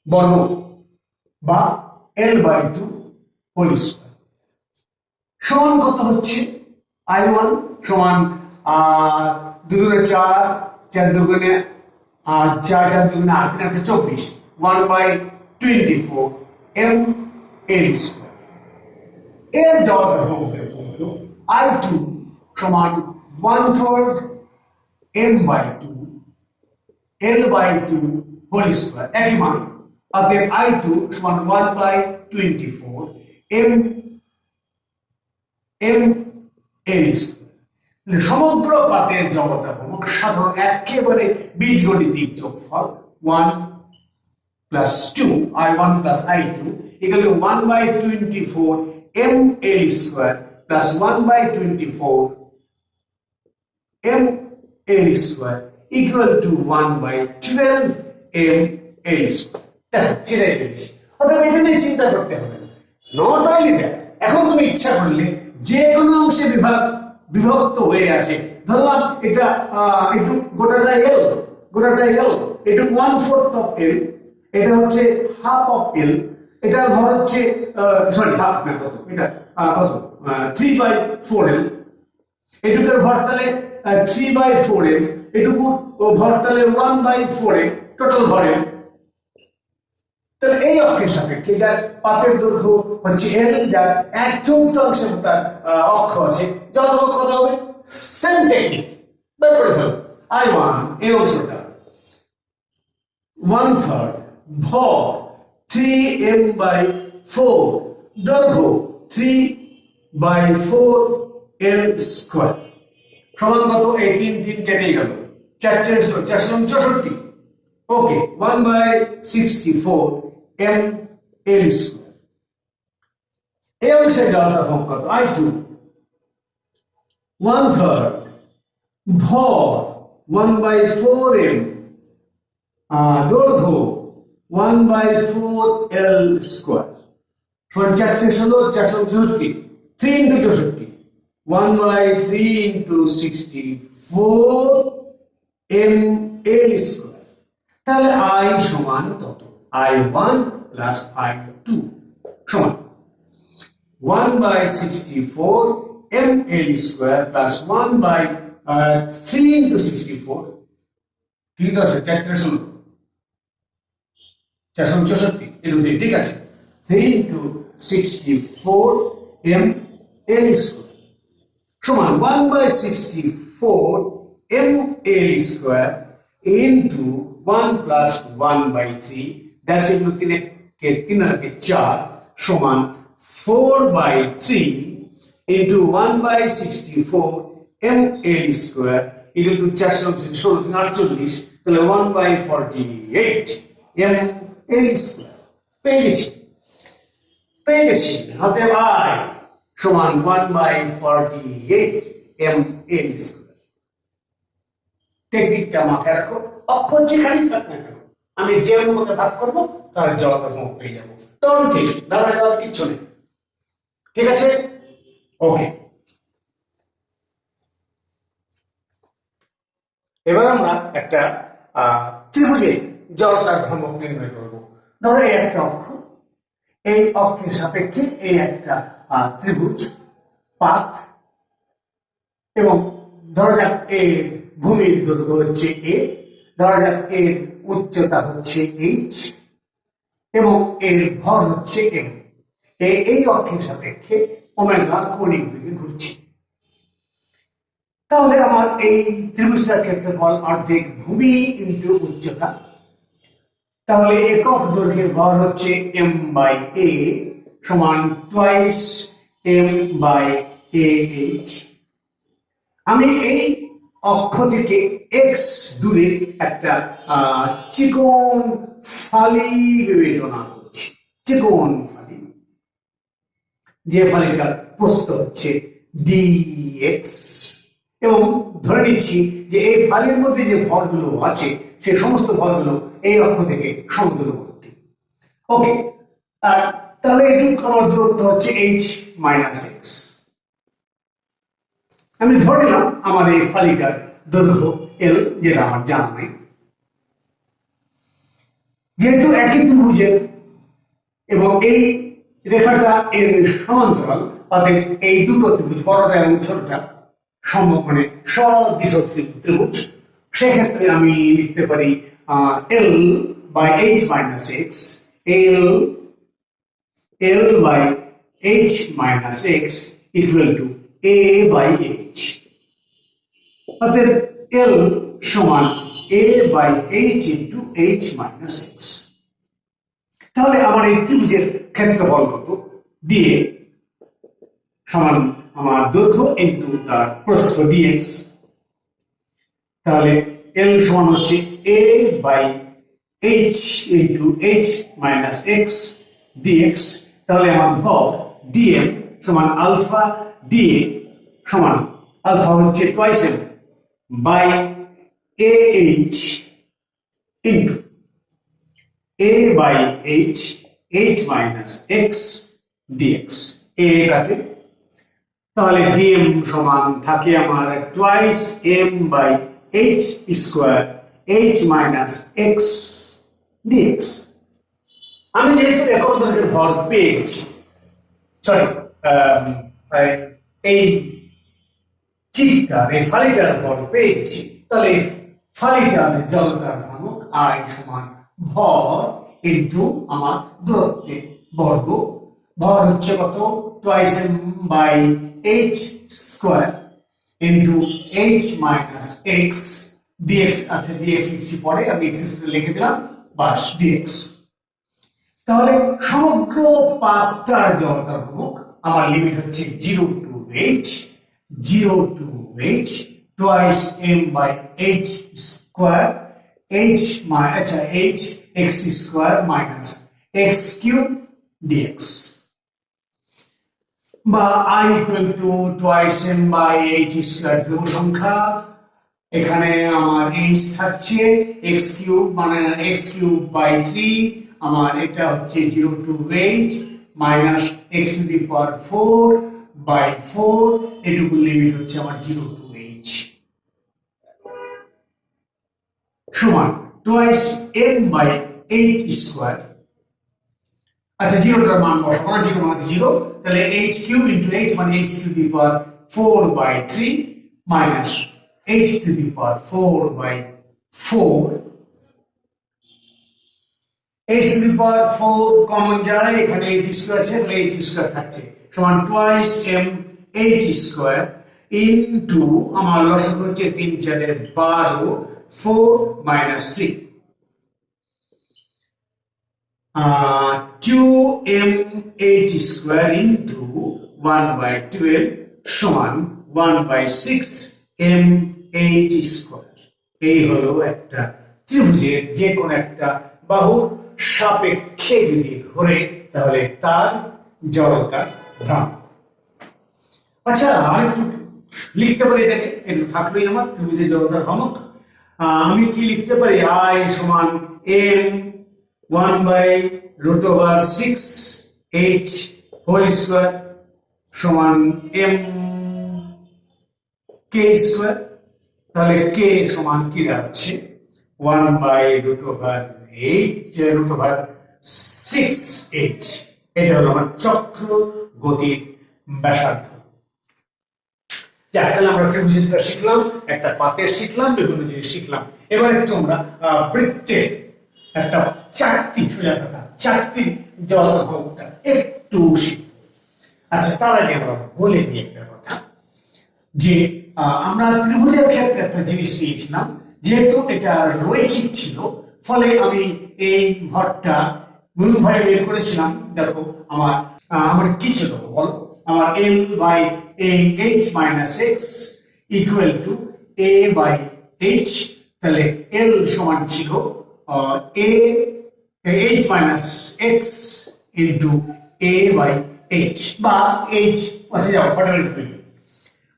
Speaker 1: বর্গ বা l/2 হোল স্কয়ার সমান কত হচ্ছে? I1 সমান 2 × 4, 4 × 4, 4 × 2 = 8, 8 = 24, 1/24 m/l²। এর জড়তা হবে I2 সমান 1/4 m/2 l/2 হোল স্কয়ার, একই মান। অতএব I2 সমান 1/24 m/l²। সমগ্র পাতের জড়তা ভ্রমক সাধারণ একেবারে বীজগণিতিক যোগফল 1 + 2 I1 + I2 = 1/24 m/l² plus 1/24 m/l² equal to 1/12 m/l²। সেটাই পেয়েছি। অতএব এটা নিয়ে চিন্তা করতে হবে না। নট অনলি দ্যাট, এখন তুমি ইচ্ছা করলে যে কোনো অংশে বিভাগ বিভক্ত হয়ে আছে। ধরলাম এটা একটু গোটাটাই এল, একটু 1/4 অফ এল, এটা হচ্ছে হাফ অফ এল, এটার ভর হচ্ছে সরি হাফ না, কত এটা কত 3/4 এল, এটুকুর ভর তাহলে 3/4 এল, এটুকু ভর তাহলে 1/4 এল, টোটাল ভর এল। তাহলে এই অক্ষের সাপেক্ষে যার পাতের দৈর্ঘ্য হচ্ছে এল, যার 1/4 তার অক্ষ আছে, যত কত হবে, সেম টেকনিক বের করে ফেলো। I1 এই অংশটা 1/3, ভর 3m/4, দৈর্ঘ্য 3/4 l স্কয়ার সমান কত, এই 3 কেটে গেল, 4×4 = 64। ওকে, 1/64 m l স্কয়ার। এই অংশের ডেল্টা ফর্ম কত, I2 1/3, ভর 1/4m, দৈর্ঘ্য 1/4 l স্কয়ার সমান 4×16, 3×64, 1/3 × 64 m l স্কয়ার। তাহলে I সমান কত, I1 প্লাস I2 সমান 1/64 m l স্কয়ার প্লাস 1/3 × 64, ঠিক আছে, 4×16 এটা ঠিক আছে, 3 × 64 m l স্কয়ার সমান 1/64 m l square into 1 plus 1/3, that's equal 3×4 সমান 4/3 into 1/64 m l square equal to 4×16 তাহলে 1/48 m l স্কয়ার। পেয়ে গেছি হাতে I সমান 1/48 m l স্কয়ার। টেকনিকটা মাথায় রাখো, অক্ষর যেখানেই থাক না কেন আমি যে অনুপাতে ভাগ করবো তার যথাক্রম পেয়ে যাবো। ডোন্ট থিংক, দাঁড়া যাওয়ার কিচ্ছু নেই, ঠিক আছে? ওকে, এবার আমরা একটা ত্রিভুজের জড়তার ভ্রামক নির্ণয় করব। ধরো এই একটা অক্ষ, এই অক্ষের সাপেক্ষে এই একটা ত্রিভুজ পাত, এবং ধরা যাক এর ভূমির দৈর্ঘ্য হচ্ছে a, ধরা যাক এর উচ্চতা হচ্ছে h, এবং এর ভর হচ্ছে m। এই অক্ষের সাপেক্ষে ওমেগা কৌণিক বেগে ঘুরছে। তাহলে আমার এই ত্রিভুজটার ক্ষেত্রফল অর্ধেক ভূমি ইন্টু উচ্চতা, তাহলে একক দৈর্ঘ্যের ভর হচ্ছে m/a সমান টুয়াইস m/ah। আমি এই অক্ষ থেকে x দূরে একটা চিকন ফালি বিবেচনা করছি, চিকন ফালি, যে ফালিটার প্রস্থ হচ্ছে dx, এবং ধরে নিচ্ছি যে এই ফালির মধ্যে যে ভরগুলো আছে সে সমস্ত ভরগুলো এই অক্ষ থেকে সমদূরবর্তী। ওকে, তাহলে এটুকু আমার দূরত্ব হচ্ছে h-x। আমি ধরে নিলাম আমার এই ফালিটার দৈর্ঘ্য l, যেটা আমার জানা নেই। যেহেতু একই ত্রিভুজের এবং এই রেখাটা এর সমান্তরাল, অতএব এই দুটো ত্রিভুজ, বড়টা এবং ছোটটা মানে সদৃশ ত্রিভুজ, সেক্ষেত্রে আমি লিখতে পারি l/h-x, l/h-x equal to a/h। অতএব l সমান a/h ইন্টু h-x। তাহলে আমার এই ত্রিভুজের ক্ষেত্রফল কত, dA সমান আমার দৈর্ঘ্য ইন্টু তার প্রস্থ dx। তাহলে l সমান হচ্ছে a/h ইন্টু h-x dx। তাহলে আমার ভর dm সমান আলফা dA সমান, আলফা হচ্ছে twice m by ah into a/h h-x dx। a কাটে, তাহলে ডিএম সমান থাকে আমার twice M by H square h minus x dx. আমি যেহেতু একক দৈর্ঘ্যের ভর পেয়ে গেছি, সরি এই চিকটার এই ফালিটার ভর পেয়ে গেছি, তাহলে ফালিটার জড়তার ভ্রামক আই সমান ভর ইন্টু আমার দূরত্বের বর্গ। ভর হচ্ছে কত? Twice M by H square into h minus x dx. আচ্ছা, ডিএক্স লিখছি পরে, আমি এক্স লিখে দিলাম, বাস ডিএক্স। তাহলে সমগ্র পাঁচটার জড়তার ভ্রামক আমার লিমিট হচ্ছে 0 to h, 0 to h twice M by H square H আচ্ছা H X square minus X cube DX, বা I equal to twice M by H square ধ্রুব সংখ্যা। এখানে আমার এইচ থাকছে এক্স কিউব মানে এক্স কিউব বাই 3, আমার এটা হচ্ছে 0 to h minus X to the power 4 by 4, এটুকু লিমিট হচ্ছে আমার 0 to h সমান twice M by H square. আচ্ছা, জিরোটার মান বসাবো না, 0 মানে 0, তাহলে h কিউব ইন্টু h মানে h to the power 4 by 3 minus h to the power 4 by 4, h to the power 4 common যায়, এখানে h স্কয়ার আছে, তাহলে h স্কয়ার থাকছে সমান twice m h square into আমার লসাগু হচ্ছে 3 4 12 4 minus 3 2m h square into 1 by 12 সমান 1 বাই 6 m h স্কয়ার। এই হলো একটা ত্রিভুজের যে কোনো একটা বাহুর সাপেক্ষে যদি ঘোরে তাহলে তার জড়তার ভ্রামক। আচ্ছা, আরেকটু লিখতে পারি এটাকে, এটা থাকলোই আমার ত্রিভুজের জড়তার ভ্রামক। আমি কি লিখতে পারি? আই সমান m 1 by root over 6 h whole square সমান m k স্কয়ার। তাহলে k সমান কি দাঁড়াচ্ছে? 1 by root over 8 root over 6h। এটা হলো আমার চক্র গতির ব্যাসার্ধ। যাক, তাহলে আমরা ত্রিভুজটা শিখলাম, একটা পাতের শিখলাম, বিভিন্ন জিনিস শিখলাম। এবার একটু আমরা বৃত্তের একটা চাকতি, সোজা কথা চাকতির জলভাবটা একটু শিখব। আচ্ছা, তার আগে আমরা বলে দিই একটা কথা, যে আমরা ত্রিভুজের ক্ষেত্রে একটা জিনিস নিয়েছিলাম, যেহেতু এটা রৈখিক ছিল, ফলে আমি এই ভরটা গুণফলে বের করেছিলাম। দেখো আমার কি ছিল বলো? আমার l by h minus x equal to a by h। তাহলে l সমান ছিল h minus x into a by h, বা h আছে যাও হোয়াটএভার।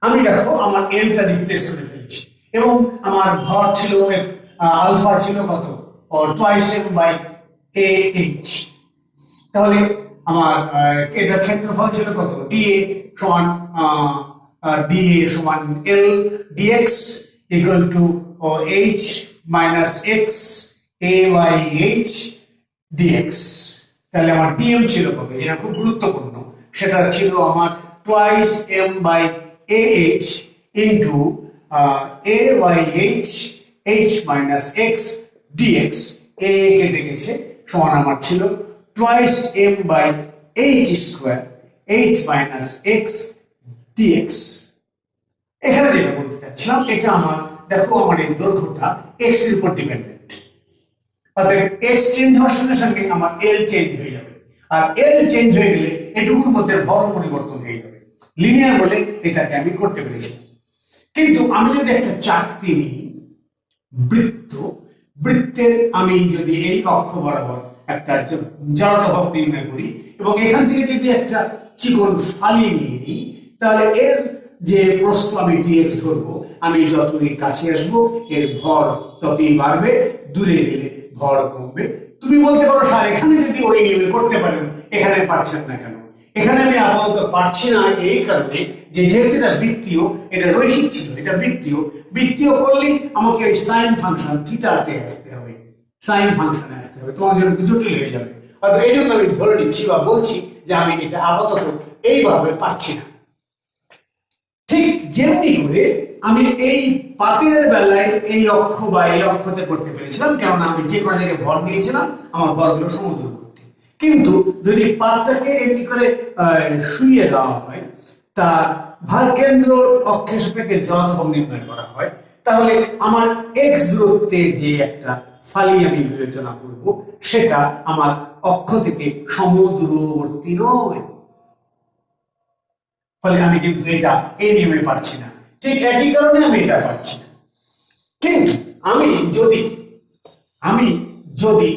Speaker 1: আমি দেখো আমার এলটা রিপ্লেস করে ফেলেছি এবং আমার ভর ছিল আলফা ছিল কত? Twice M by A H. তাহলে আমার এটা ক্ষেত্রফল ছিল কত? ডিএ সমান L DX equal to H minus X A by H DX. তাহলে আমার ডিএম ছিল কত? যেটা খুব গুরুত্বপূর্ণ, সেটা ছিল আমার twice M by AH into A by H H minus X dx। A কেটে গেছে, সমান আমার ছিল twice m by H square H minus X dx। এখানে যেটা বলতে চাচ্ছিলাম, এটা আমার দেখো আমার এই দৈর্ঘ্যটা x এর উপর ডিপেন্ডেন্ট, অর্থাৎ x চেঞ্জ হওয়ার সঙ্গে সঙ্গে আমার l চেঞ্জ হয়ে যাবে, আর l চেঞ্জ হয়ে গেলে এটুকুর মধ্যে ভর পরিবর্তন হয়ে যাবে। লিনিয়ার বলে এটাকে আমি করতে পেরেছি। কিন্তু আমি যদি একটা চাকতি নিই, বৃত্তের আমি যদি এই অক্ষ বরাবর একটা জড়তা ভাব নির্ণয় করি এবং এখান থেকে যদি একটা চিকন ফালি নিয়ে নিই, তাহলে এর যে প্রস্থ আমি dx ধরবো, আমি যতই কাছে আসবো এর ভর ততই বাড়বে, দূরে গেলে ভর কমবে। তুমি বলতে পারো স্যার এখানে যদি ওই নিয়মে করতে পারেন, এখানে পারছেন না কেন? এখানে আমি আপাতত পারছি না এই কারণে যে যেহেতু এটা বৃত্তীয়, এটা রৈখিক ছিল, এটা বৃত্তীয়, বৃত্তীয় করলেই আমাকে ওই সাইন ফাংশন থিটাতে আসতে হবে, সাইন ফাংশনে আসতে হবে, তোমার জন্য জটিল হয়ে যাবে। অর্থাৎ এই জন্য আমি ধরে নিচ্ছি বা বলছি যে আমি এটা আপাতত এইভাবে পারছি না। ঠিক যেমনি করে আমি এই পাতের বেলায় এই অক্ষ বা এই অক্ষতে করতে পেরেছিলাম, কেননা আমি যে কোনো জায়গায় ভর নিয়েছিলাম, আমার ভরগুলো সমুদ্রবর্তী। কিন্তু যদি পাতটাকে এমনি করে শুইয়ে দেওয়া হয়, তার ভার কেন্দ্র অক্ষের সাপেক্ষে জলভর নির্ণয় করা হয়, তাহলে আমার এক্স দূরত্বে যে একটা ফালি আমি বিবেচনা করব, সেটা আমার অক্ষ থেকে সমুদ্রবর্তী নয়। ফলে আমি কিন্তু এটা এই নিয়মে পারছি না। ঠিক একই কারণে আমি এটা পারছি না। কিন্তু আমি যদি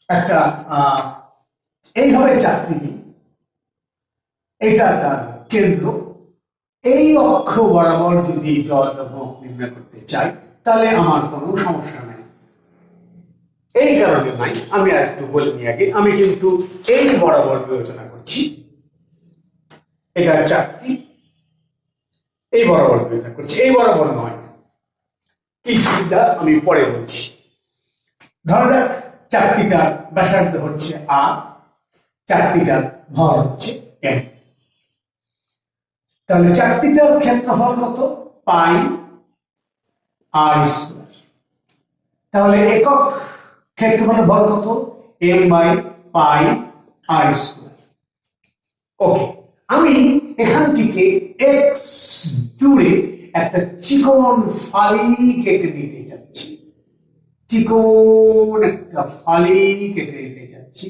Speaker 1: একটা এইভাবে চাকরি নিই, এটা তার কেন্দ্র, এই অক্ষ বরাবর যদি জলভোগ নির্ণয় করতে চাই, তাহলে আমার কোনো সমস্যা নাই। এই কারণে নাই, আমি আর একটু বলে নিই আগে। আমি কিন্তু এই বরাবর বিবেচনা করছি, এটা চাকতি, এই বরাবর বিবেচনা করছি, এই বরাবর নয়। কি সুবিধা আমি পরে বলছি। ধরা যাক চাকতিটার ব্যাসার্ধ হচ্ছে আর, চাকতিটার ভর হচ্ছে এম। তাহলে চাকতিটার ক্ষেত্রফল কত? Pi R square. তাহলে একক ক্ষেত্রফলের ভর কত? M by pi R square. Okay, আমি এখান থেকে এক্স দূরে একটা চিকন ফালি কেটে নিতে চাচ্ছি, চিকন একটা ফালি কেটে নিতে চাচ্ছি,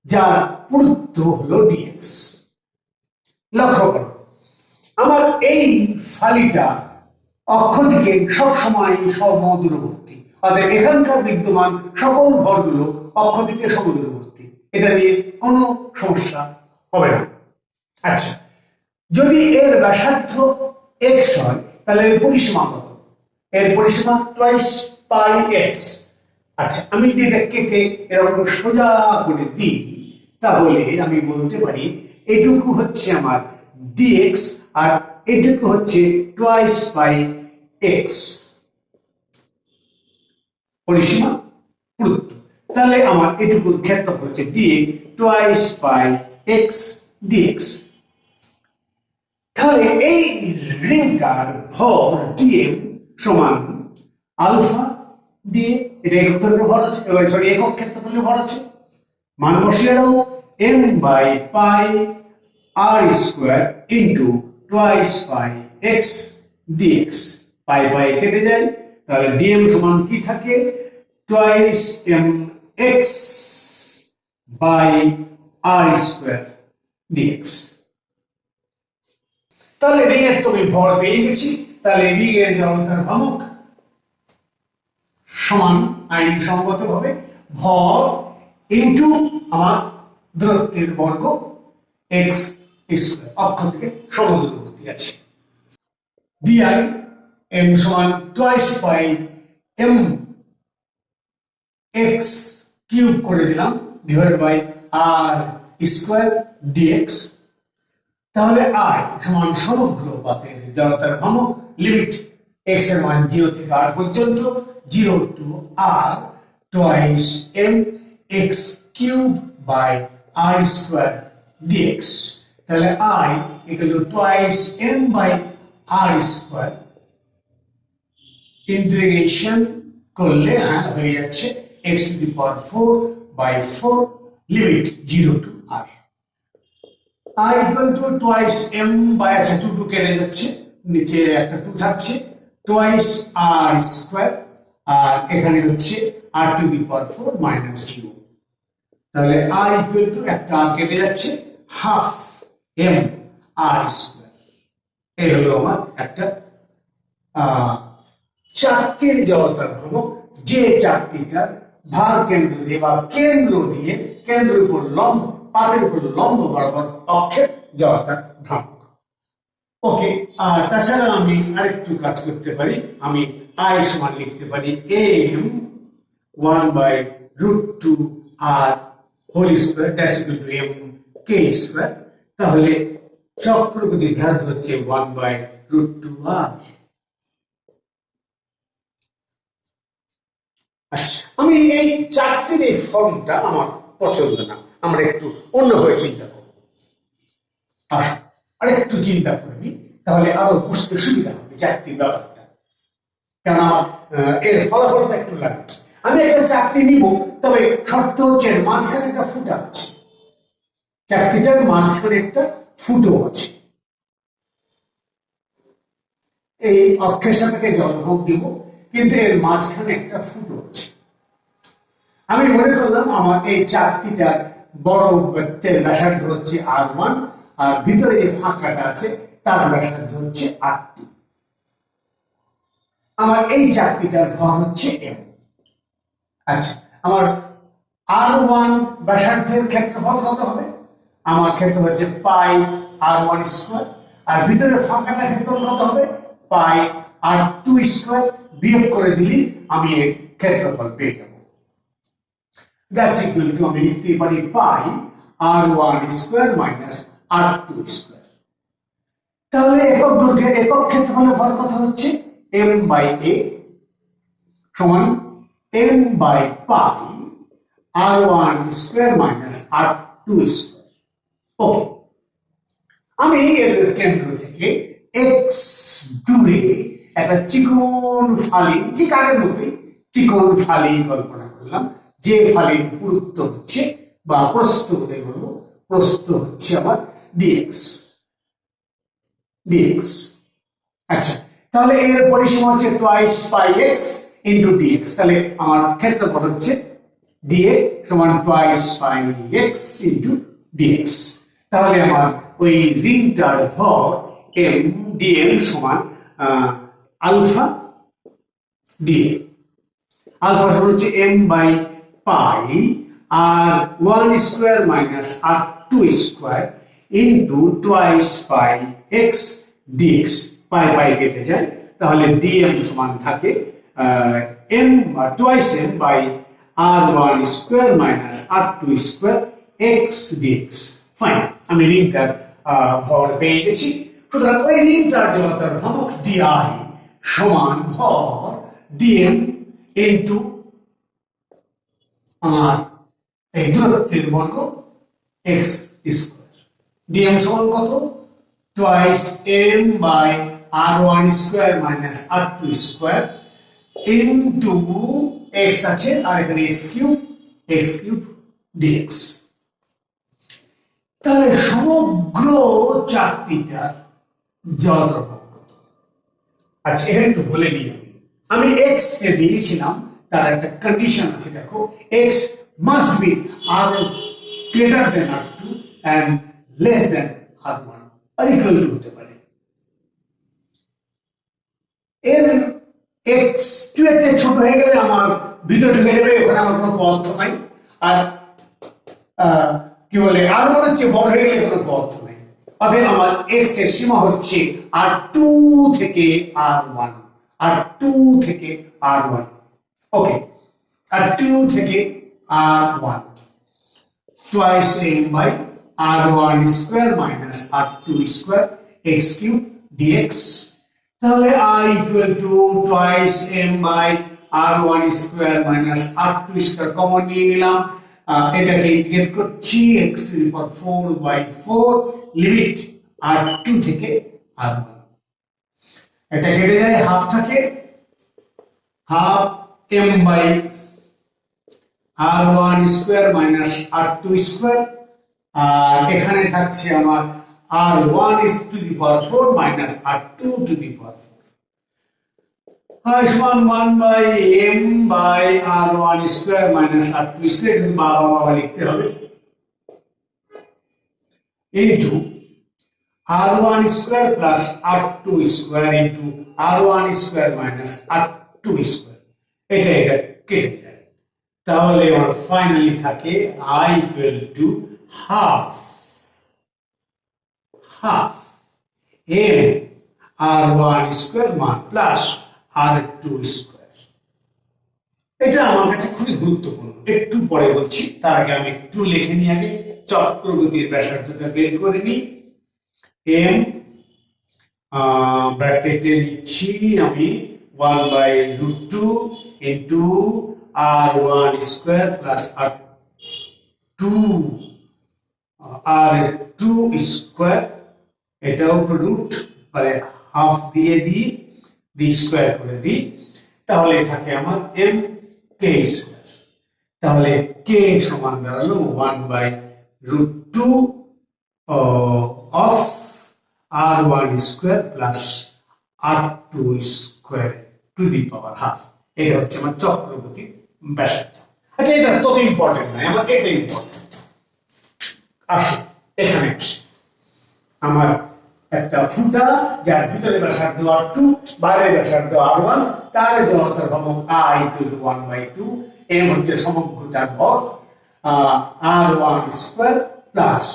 Speaker 1: যার পুরুত্ব হলো ডিএক্স। লক্ষ্য করো, আমার এই ফালিটা অক্ষ থেকে সবসময় সমদূরবর্তী, অর্থাৎ এখানকার বিদ্যমান সকল ভরগুলো অক্ষ থেকে সমদূরবর্তী, এটা নিয়ে কোনো সমস্যা হবে না। আচ্ছা, যদি এর ব্যাসার্ধ এক্স হয়, তাহলে এর পরিসীমা কত? এর পরিসীমা টুয়াইস পাই এক্স। আচ্ছা, আমি যদি এটা কেটে এরকম সোজা করে দিই, তাহলে আমি বলতে পারি এটুকু হচ্ছে আমার ডিএক্স আর এটুকু হচ্ছে টুয়াইস পাই এক্স, পরিসীমা পুরুত্ব। তাহলে আমার এটুকুর ক্ষেত্রফল হচ্ছে dx twice pi x dx. তাহলে এই রিংটার ভর ডিএম সমান আলফা দিয়ে, এটা একক দৈর্ঘ্যের ভর আছে, সরি একক ক্ষেত্রফলের ভর আছে, মান বসিয়ে দাও M by pi R square into twice pi x DX. Pi pi কেটে যায়, তাহলে ডিএম সমান কি থাকে? Twice M X by R square DX. তাহলে রিং এর তো আমি ভর পেয়ে গেছি, তাহলে রিং এর জড়তার ভ্রামক সমান আইনসঙ্গত ভাবে ভর ইন্টু আমার দূরত্বের বর্গ এক্স স্কয়ার, অক্ষ থেকে সমদূরবর্তী আছে। ডিআই এম সমান twice pi m x cube করে দিলাম divide by R square dx. তাহলে আই সমান সমগ্র পাতের জড়তার ভ্রামক লিমিট এক্স এর মান 0 থেকে r পর্যন্ত, 0 to r twice M x cube by R square dx. তাহলে I equal to twice M by R square, integration করলে হ্যাঁ হয়ে যাচ্ছে x to the power 4 by 4 limit 0 to r। I equal to twice m by 2 কেটে যাচ্ছে, নিচে একটা 2 থাকছে, twice r স্কয়ার, আর এখানে হচ্ছে r two the power 4 minus 0। তাহলে r equal to একটা r কেটে যাচ্ছে, হাফ m r স্কয়ার। এই হলো আমার একটা চাকতির জড়তার ভ্রামক, যে চাকতিটার ভার কেন্দ্র দিয়ে বা কেন্দ্র দিয়ে কেন্দ্রের উপর লম্ব, পাতের উপর লম্ব বরাবর অক্ষের জড়তার ভ্রামক। ওকে, আর তাছাড়া আমি আরেকটু কাজ করতে পারি, আমি আই সমান লিখতে পারি m 1 by √2 r whole square dash equal to m k square, তাহলে চক্রগতি ব্যাসার্ধ হচ্ছে 1/√2r। আচ্ছা, আমি এই চাকতির এই ফর্মটা আমার পছন্দ না, আমরা একটু অন্যভাবে চিন্তা করব। আর একটু চিন্তা করবি, তাহলে আরো বুঝতে সুবিধা হবে চাকতির ব্যাপারটা, কারণ আমার এর ফলাফলটা একটু লাগবে। আমি একটা চাকতি নিব, তবে শর্ত হচ্ছে মাঝখানে একটা ফুটা আছে, চাকতিটার মাঝখানে একটা ফুটো আছে। এই অক্ষের সাপেক্ষে জলভোগ দিব, কিন্তু এর মাঝখানে একটা ফুটো আছে। আমি মনে করলাম আমার এই চাকতিটার বড় ব্যাসার্ধ হচ্ছে r1, আর ভিতরে যে ফাঁকাটা আছে তার ব্যাসার্ধ হচ্ছে r2। আমার এই চাকতিটার ভর হচ্ছে m। আচ্ছা, আমার r1 ব্যাসার্ধের ক্ষেত্রফল কত হবে? আমার ক্ষেত্র হচ্ছে পাই r1 স্কয়ার, আর ভিতরে ফাঁকাটা ক্ষেত্রফল কত হবে? পাই r2 স্কয়ার। বিয়োগ করে দিলে আমি এর ক্ষেত্রফল পেয়ে যাব। দ্যাটস ইকুয়াল টু, আমি লিখতে পারি পাই r1 square minus r2 square. তাহলে একক দৈর্ঘ্যে একক ক্ষেত্রফলের ভর কত হচ্ছে? m/a সমান m by pi r1 square minus r2 square. Okay, আমি এর কেন্দ্র থেকে x দূরে একটা চিকন ফালি, ঠিক আগের মতোই চিকন ফালি কল্পনা করলাম, যে ফালির পুরুত্ব হচ্ছে বা প্রস্থ হতে বলবো, প্রস্থ হচ্ছে আমার dx। আচ্ছা, তাহলে এর পরিসীমা হচ্ছে twice pi x into dx। তাহলে আমার ক্ষেত্রফল হচ্ছে dx সমান twice pi x into dx। তাহলে আমার ওই রিংটার ভর m dm সমান আলফা dm। আলফা সমান হচ্ছে m by pi r 1 square minus r2 square into twice pi x dx। Pi pi কেটে যায়, তাহলে dm সমান থাকে m বা twice m by r1 square minus r2 square x dx। Fine, আমি রিংটার ভর পেয়ে গেছি। সুতরাং ওই রিংটার জড়তার ভ্রামক di সমান ভর dm ইন্টু আমার এই দূরত্বের বর্গ x স্কয়ার। dm সমান কত? Twice m by r1 square minus r2 square into x আছে আর এখানে x কিউব dx। তাহলে সমগ্র চাকতিটার জলদ্রব্য কত? আচ্ছা, এর একটু বলে নিই। আমি x কে নিয়েছিলাম, তার একটা কন্ডিশন আছে, দেখো x must be r greater than r2 and less than r1 আর ইকুয়াল টু হতে পারে। এর x টু এর থেকে ছোট হয়ে গেলে আমার ভিতরে ঢুকে যাবে, ওখানে আমার কোনো পথ নাই। আর কি বলে r1 এর চেয়ে বড় হয়ে গেলে কোনো পথ নাই। অতএব আমার x এর সীমা হচ্ছে r2 থেকে r1, r2 থেকে r1। ওকে, r2 থেকে r1 twice m by r1 square minus r2 square x cube dx। তাহলে i equal to twice m by r1 square minus r2 square common নিয়ে নিলাম, এটাকে ইন্টিগ্রেট করছি x to the power 4/4 limit r2 থেকে r1। এটা কেটে যায়, হাফ থাকে, half m by r1 square minus r2 square, আর এখানে থাকছে আমার r1 to the power 4 minus r2 to the power 4 সমান 1 by m by r1 square minus r2 square, কিন্তু বাবা লিখতে হবে, into r1 square plus r2 square into r1 square minus r2 square. এটা কেটে যায়, তাহলে আমার ফাইনালি থাকে i equal to half m r1 square plus r2 square. এটা আমার কাছে খুবই গুরুত্বপূর্ণ। একটু পরে বলছি, তার আগে আমি একটু লিখে নিই। আগে চক্রগতির ব্যাসার্ধটা বের করে নিই। এম ব্র্যাকেটে লিখছি আমি 1/√2 into r1 square plus r2 square, এটাও রুট মানে হাফ দিয়ে দিই স্কোয়ার করে দিই, তাহলে থাকে আমার এম কে স্কোয়ার। তাহলে কে সমান দাঁড়ালো 1/√2 of r1 square plus r2 square two the power half. এটা হচ্ছে আমার চক্রগতির ব্যাসার্ধ। আচ্ছা, এটা তত ইম্পর্টেন্ট নয়, আমার এটা ইম্পর্টেন্ট। আসে এখানে আসে আমার একটা ফুটা, যার ভিতরে ব্যাসার্ধ r2, বাইরে ব্যাসার্ধ r1, তার জড়তার ভ্রামক I = 1/2, এম হচ্ছে সমগ্রটার ভর, r1 square plus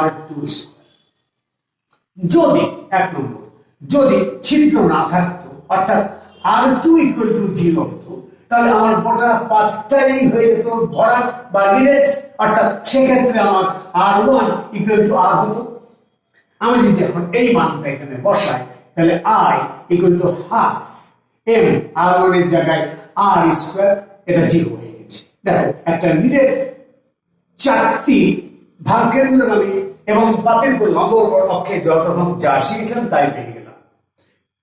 Speaker 1: r2 square. যদি এক নম্বর, যদি ছিদ্র না থাকতো, অর্থাৎ r2 = 0 হতো, তাহলে আমার গোটা পাঁচটাই হয়ে যেত ভরাট বা নিরেট, অর্থাৎ সেক্ষেত্রে আমার r1 = r হতো। আমি যদি এখন এই মানটা এখানে বসাই, তাহলে I = হাফ m r1 এর জায়গায় r স্কোয়ার, এটা 0 হয়ে গেছে। দেখো, একটা নিরেট চাকতি ভাগকেন্দ্রগামী এবং পাতের উপর লম্ব অক্ষের যতক্ষণ যা শিখেছিলাম তাই পেয়ে গেলাম।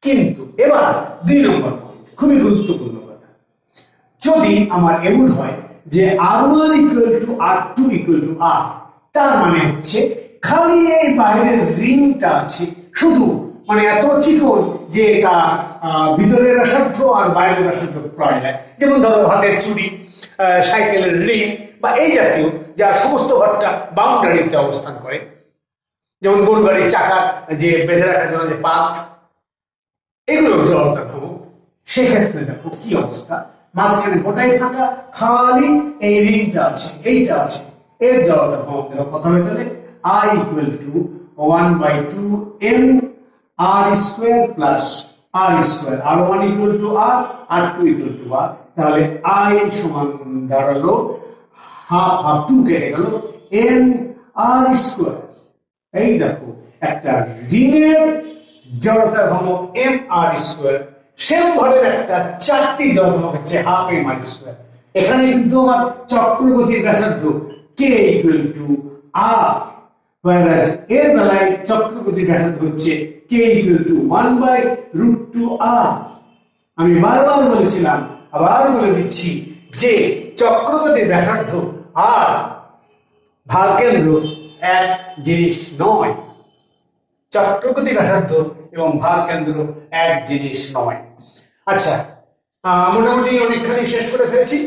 Speaker 1: কিন্তু এবার 2 নম্বর পয়েন্ট, খুবই গুরুত্বপূর্ণ কথা। যদি আমার এমন হয় যে r1 = r2 = r, তার মানে হচ্ছে খালি এই বাইরের রিংটা আছে, শুধু মানে এত চিকন যে তার ভিতরের ব্যাসার্ধ আর বাইরের ব্যাসার্ধ প্রায় এক। যেমন ধরো হাতের চুড়ি, সাইকেলের রিং বা এই জাতীয় যা সমস্ত ঘরটা বাউন্ডারিতে অবস্থান করে, যেমন গরু গাড়ির চাকার যে বেঁধে রাখার জন্য যে পাত, এগুলো জড়তার ভ্রামক। সেক্ষেত্রে দেখো কি অবস্থা, মাঝখানে গোটাই ফাঁকা, খালি এই রিংটা আছে, এইটা আছে, এর জড়তার ভ্রামক দেখো কত হবে। তাহলে I = 1/2 m r square plus r square, r1 = r, r2 = r। তাহলে I সমান দাঁড়ালো হাফ 2 কেটে গেল m r স্কোয়ার। এই দেখো, একটা রিংয়ের জড়তার ভ্রামক m r স্কোয়ার, সেম ভরের একটা চাকতির জড়তার ভ্রামক হচ্ছে হাফ m r স্কোয়ার। এখানে কিন্তু আমার চক্রগতির ব্যাসার্ধ k = r, এর বেলায় চক্রগতির ব্যাসার্ধ হচ্ছে k = 1/√2 r। আমি বারবার বলেছিলাম, আবার বলে দিচ্ছি যে চক্রগতির ব্যাসার্ধ আর ভারকেন্দ্র এক জিনিস নয়। চক্রগতির ব্যাসার্ধ এবং ভারকেন্দ্র এক জিনিস নয়। আচ্ছা, মোটামুটি অনেকখানি শেষ করে ফেলেছি।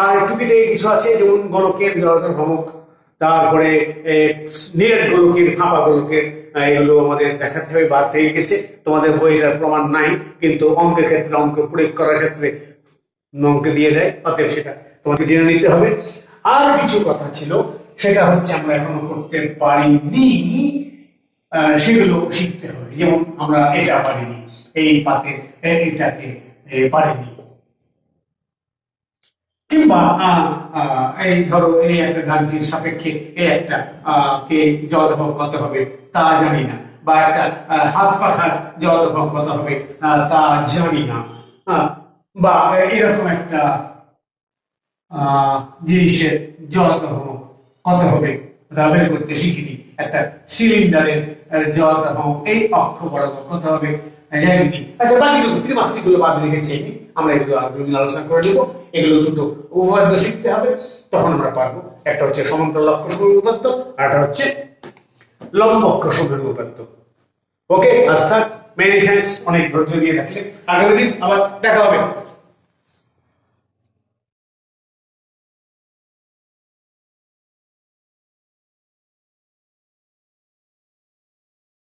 Speaker 1: আর টুকিটে কিছু আছে, যেমন গোলকের জড়তার ভ্রামক, তারপরে নিরেট গোলকের, ফাঁপা গোলকের, এগুলো আমাদের দেখাতে হবে, বাদ হয়ে গেছে। তোমাদের বইটার প্রমাণ নাই, কিন্তু অঙ্কের ক্ষেত্রে, অঙ্ক প্রয়োগ করার ক্ষেত্রে অঙ্কে দিয়ে দেয়, অতএব সেটা তোমাকে জেনে নিতে হবে। আর কিছু কথা ছিল, সেটা হচ্ছে আমরা এখনো করতে পারিনি, সেগুলো শিখতে হবে। যেমন আমরা এটা পারিনি, এই পাতের এটাকে পারিনি, কিংবা এই ধরো এই একটা গাণিতিক সাপেক্ষে এই একটা কে জড়তাভ্রামক কত হবে তা জানি না, বা একটা হাত পাখার জড়তাভ্রামক কত হবে তা জানি না, বা এরকম একটা জিনিসের জড়তাভ্রামক কত হবে তা বের করতে শিখিনি। একটা সিলিন্ডারের জড়তাভ্রামক এই অক্ষ বরাবর কত হবে জানি। আচ্ছা, বাকিগুলো ত্রিমাত্রিকগুলো বাদ রেখেছি আমরা, এগুলো আগ্রহী আলোচনা করে নেব। এগুলো দুটো উপপাদ্য শিখতে হবে, তখন আমরা পারবো। একটা হচ্ছে সমান্তরাল অক্ষ সমীকরণ উপপাদ্য, আর একটা হচ্ছে লম্ব অক্ষ সমীকরণ উপপাদ্য। ওকে, আজ থাক। মেনি থ্যাঙ্কস, অনেক ধৈর্য দিয়ে থাকলে। আগামী দিন আবার দেখা হবে।